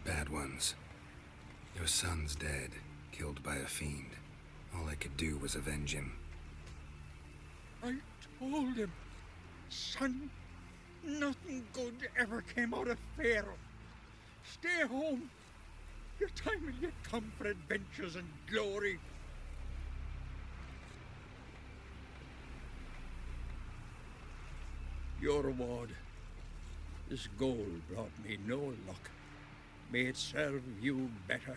Bad ones. Your son's dead, killed by a fiend. All I could do was avenge him.
I told him, son, nothing good ever came out of Pharaoh. Stay home. Your time will yet come for adventures and glory. Your reward. This gold brought me no luck. May it serve you better.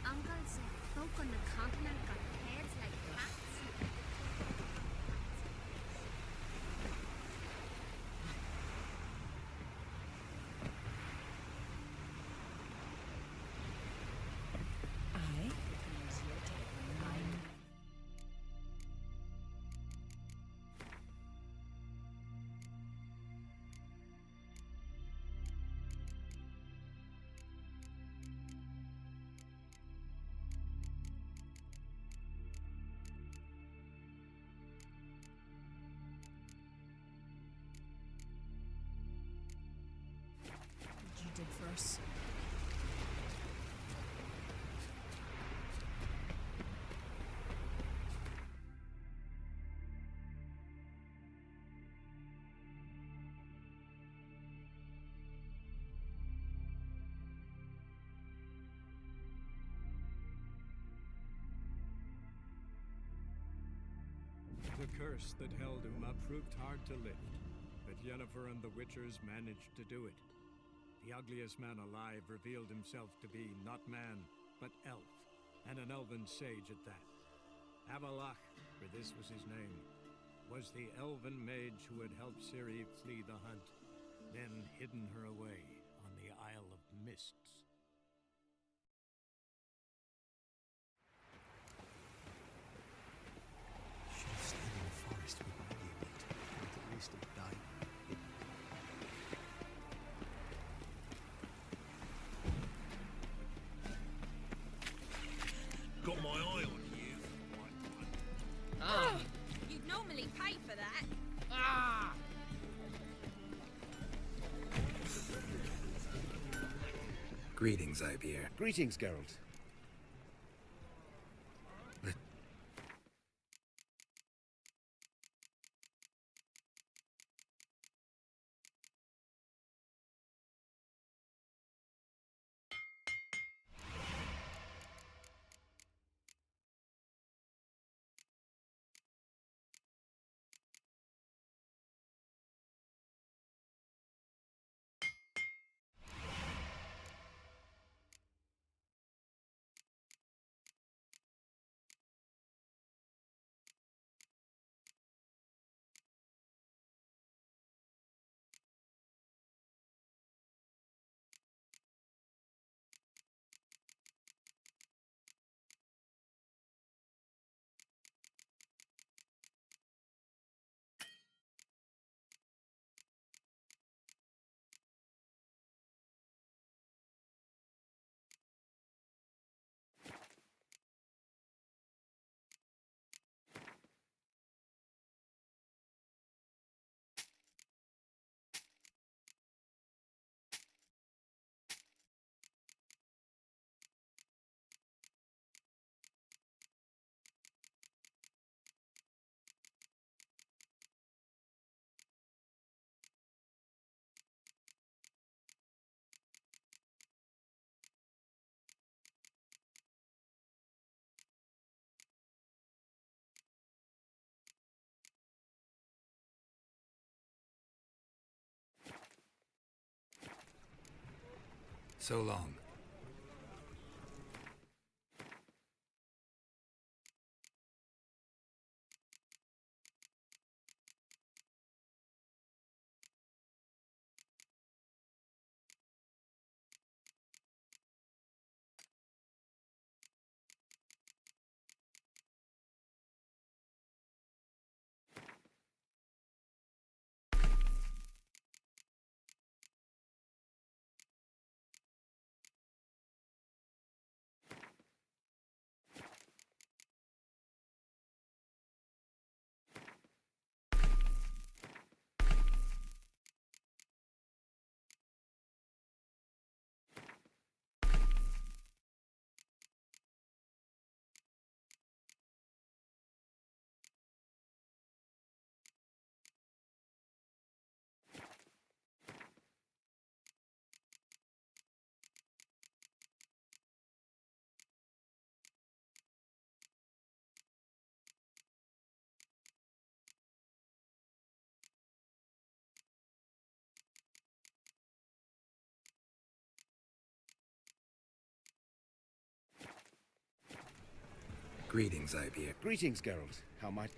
Uncle said folk on the continent got heads like cats.
You did first.
The curse that held Uma proved hard to lift, but Yennefer and the Witchers managed to do it. The ugliest man alive revealed himself to be not man, but elf, and an elven sage at that. Avalach, for this was his name, was the elven mage who had helped Ciri flee the hunt, then hidden her away on the Isle of Mists.
Should have stayed in the forest with Maggie a bit, and at least have died.
Got my eye on you.
Ah! You'd normally pay for that.
Ah!
Greetings, Ibeer.
Greetings, Geralt.
So long. Greetings, Ivy.
Greetings, Geralt. How might...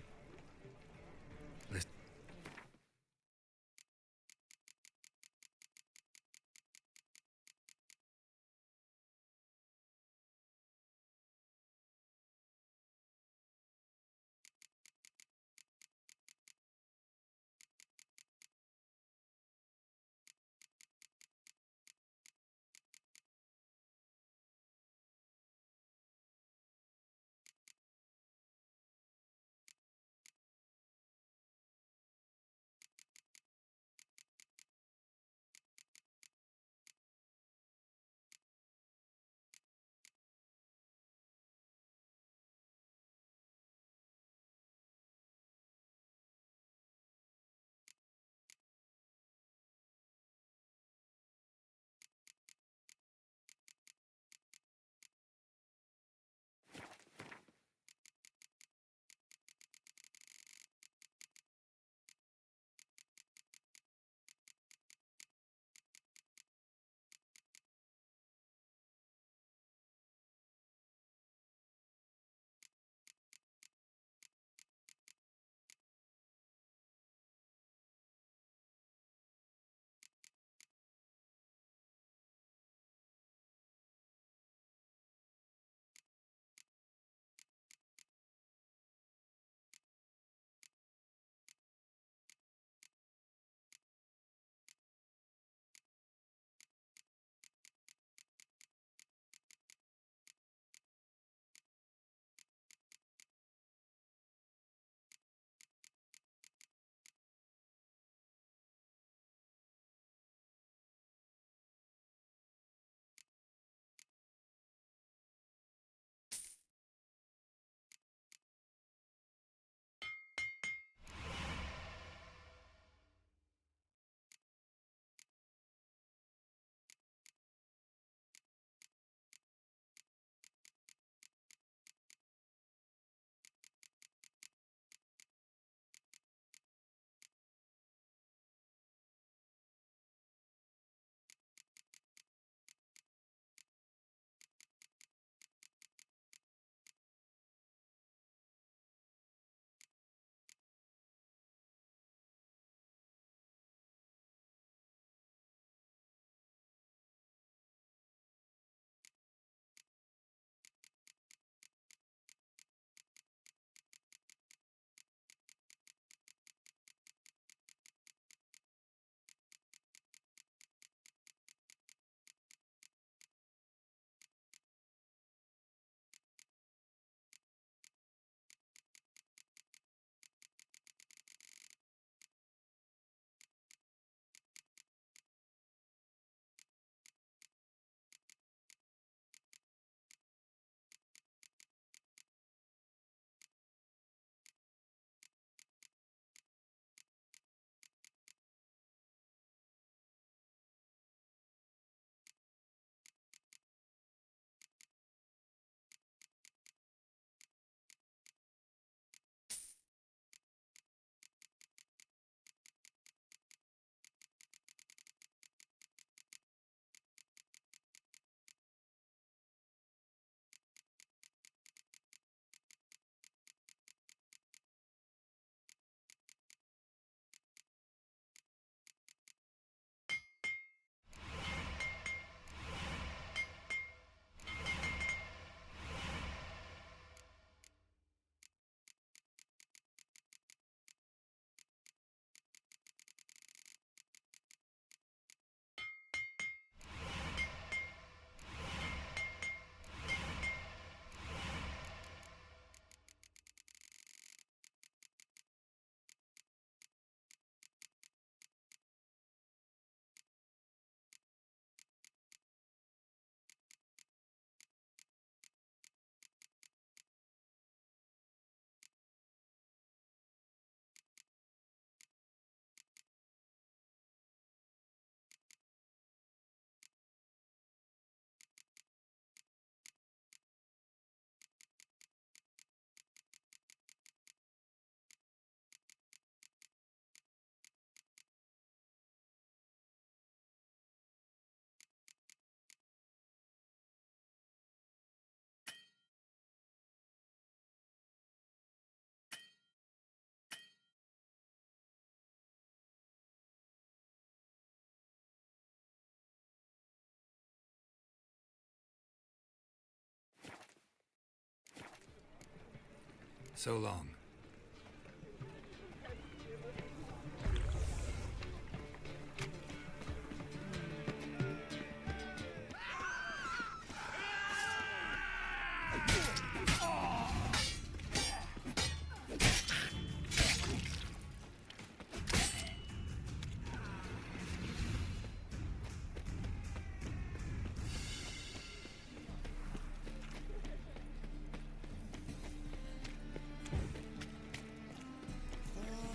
So long.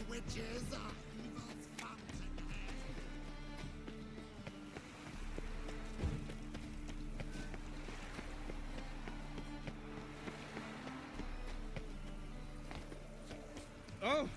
Witches are evil's fountainhead.
Oh!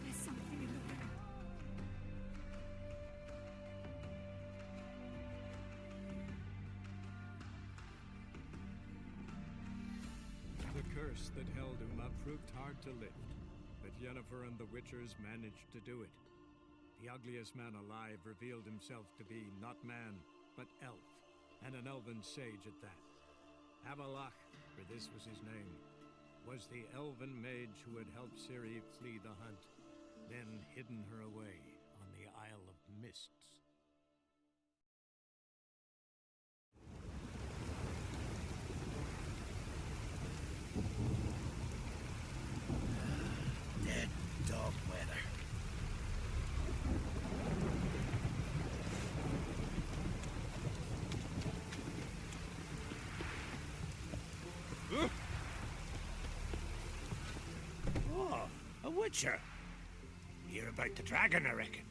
There's something in the wind.
The curse that held Uma proved hard to lift, but Yennefer and the Witchers managed to do it. The ugliest man alive revealed himself to be not man, but elf, and an elven sage at that. Avalach, for this was his name, was the elven mage who had helped Ciri flee the hunt, then hidden her away on the Isle of Mists.
Dead dog weather. Oh, a witcher. Hear about the dragon, I reckon.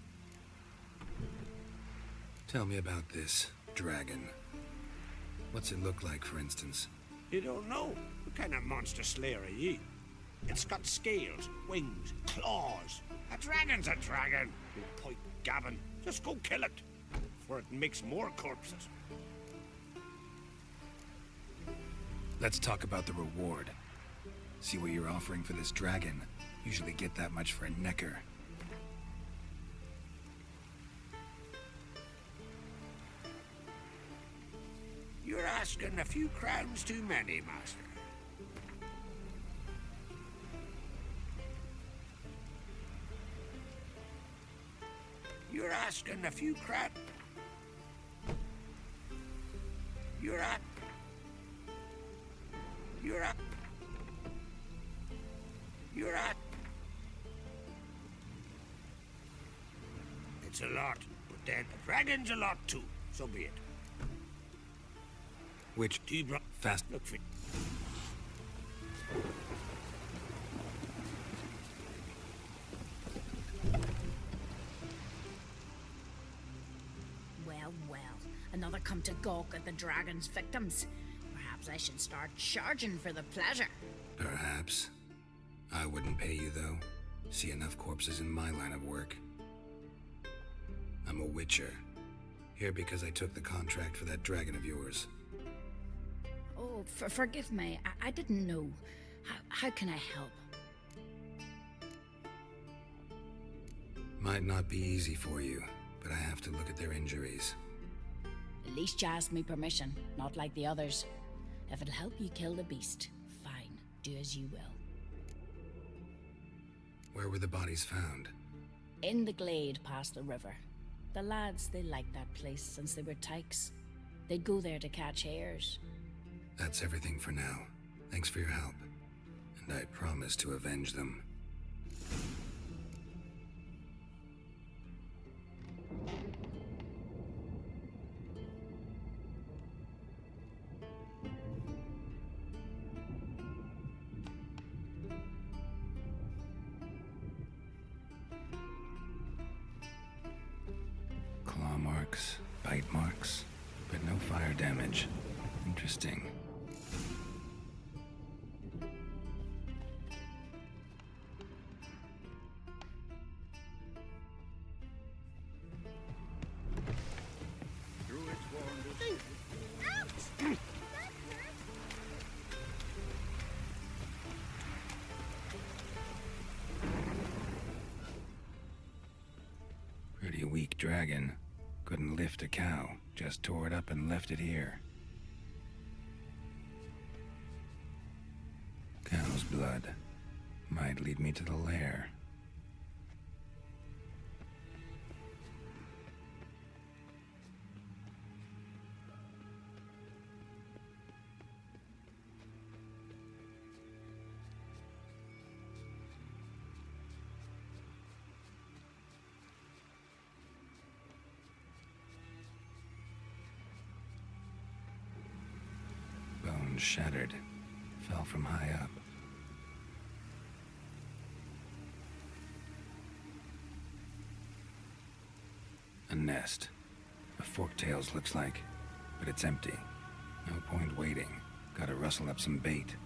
Tell me about this dragon. What's it look like, for instance?
You don't know? What kind of monster slayer are ye? It's got scales, wings, claws. A dragon's a dragon. You pipe gabbin'. Just go kill it. Before it makes more corpses.
Let's talk about the reward. See what you're offering for this dragon. Usually get that much for a necker.
You're asking a few crowns too many, master. You're asking a few crowns. You're at. It's a lot, but then a dragon's a lot too. So be it.
Which fast
look for.
Well, well. Another come to gawk at the dragon's victims. Perhaps I should start charging for the pleasure.
Perhaps. I wouldn't pay you, though. See enough corpses in my line of work. I'm a witcher. Here because I took the contract for that dragon of yours.
Oh, forgive me. I didn't know. How can I help?
Might not be easy for you, but I have to look at their injuries.
At least you asked me permission, not like the others. If it'll help you kill the beast, fine. Do as you will.
Where were the bodies found?
In the glade past the river. The lads, they liked that place since they were tykes. They'd go there to catch hares.
That's everything for now. Thanks for your help, and I promise to avenge them. Claw marks, bite marks, but no fire damage. Interesting. Pretty weak dragon. Couldn't lift a cow, just tore it up and left it here. Cow's blood. Might lead me to the lair. Bones shattered. Fell from high up. A nest. A forktail's looks like, but it's empty. No point waiting. Gotta rustle up some bait.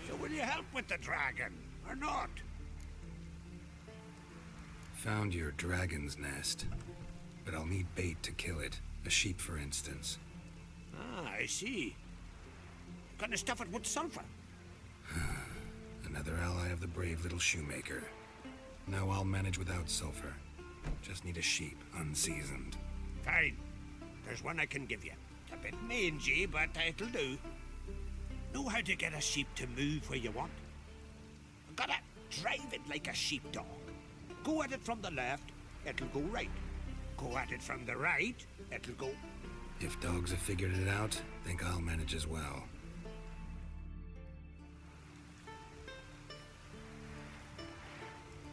So will you help with the dragon, or not?
Found your dragon's nest, but I'll need bait to kill it. A sheep, for instance.
Ah, I see. Gonna stuff it with sulfur.
Another ally of the brave little shoemaker. No, I'll manage without sulfur. Just need a sheep, unseasoned.
Fine. There's one I can give you. It's a bit mangy, but it'll do. Know how to get a sheep to move where you want? Gotta drive it like a sheepdog. Go at it from the left, it'll go right. Go at it from the right, it'll go...
If dogs have figured it out, think I'll manage as well.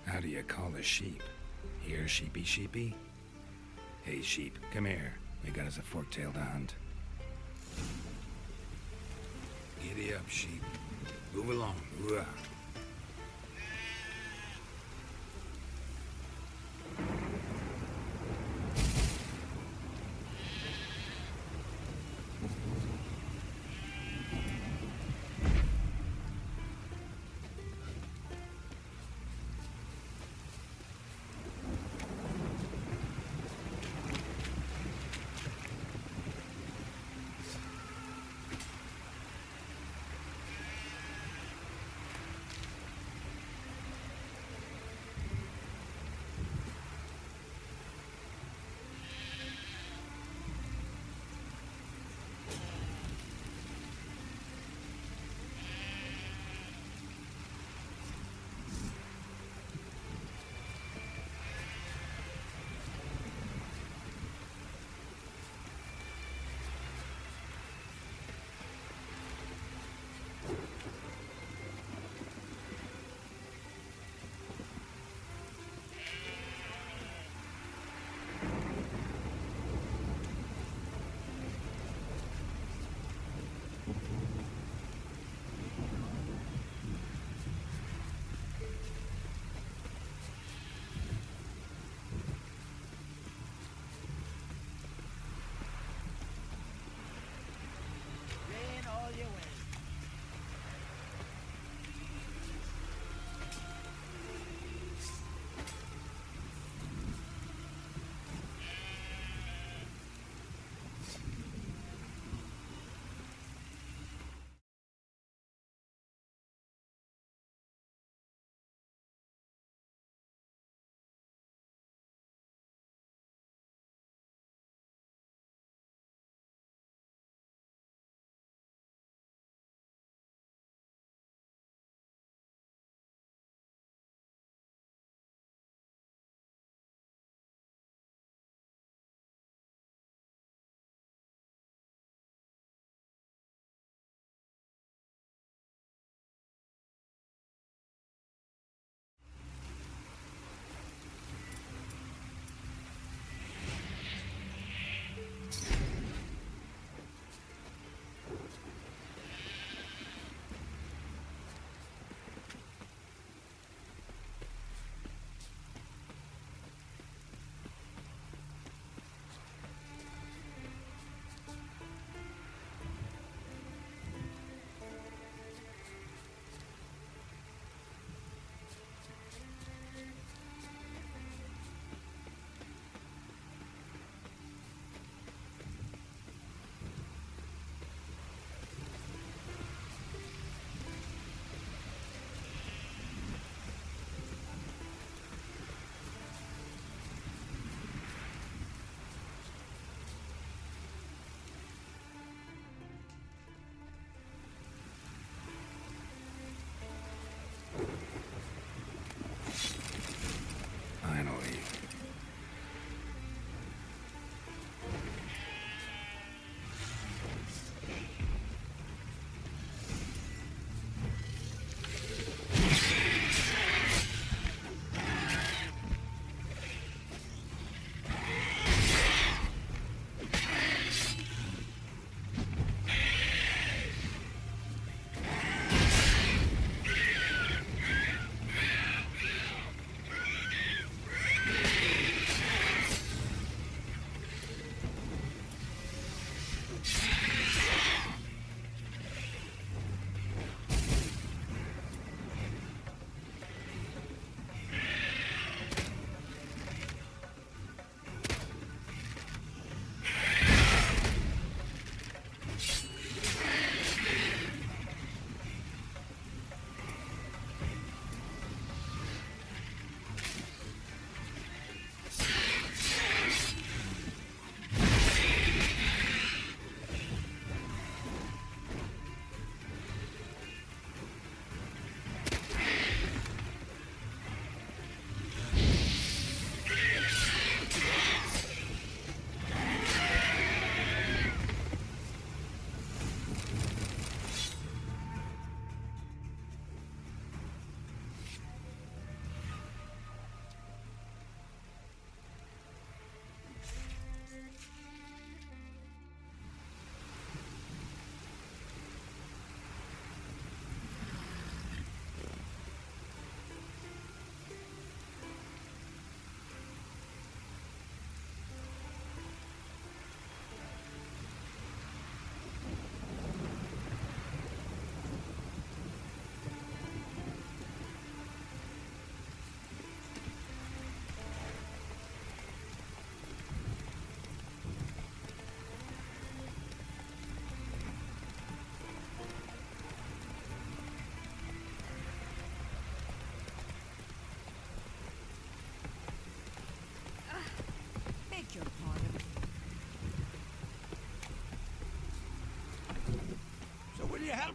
How do you call a sheep? Here, sheepy sheepy? Hey, sheep, come here. We got us a fork-tail to hunt. Giddy up, sheep. Move along. Hoorah.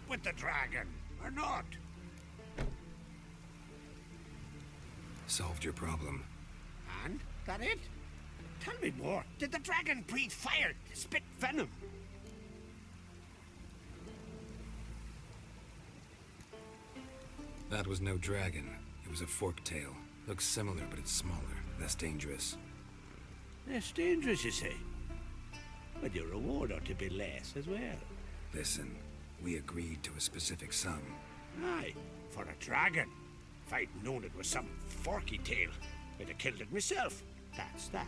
with the dragon, or not?
Solved your problem.
And? That it? Tell me more. Did the dragon breathe fire, spit venom?
That was no dragon. It was a forked tail. Looks similar, but it's smaller, less dangerous.
Less dangerous, you say? But your reward ought to be less as well.
Listen, we agreed to a specific sum.
Aye, for a dragon. If I'd known it was some forky tail, I'd have killed it myself. That's that.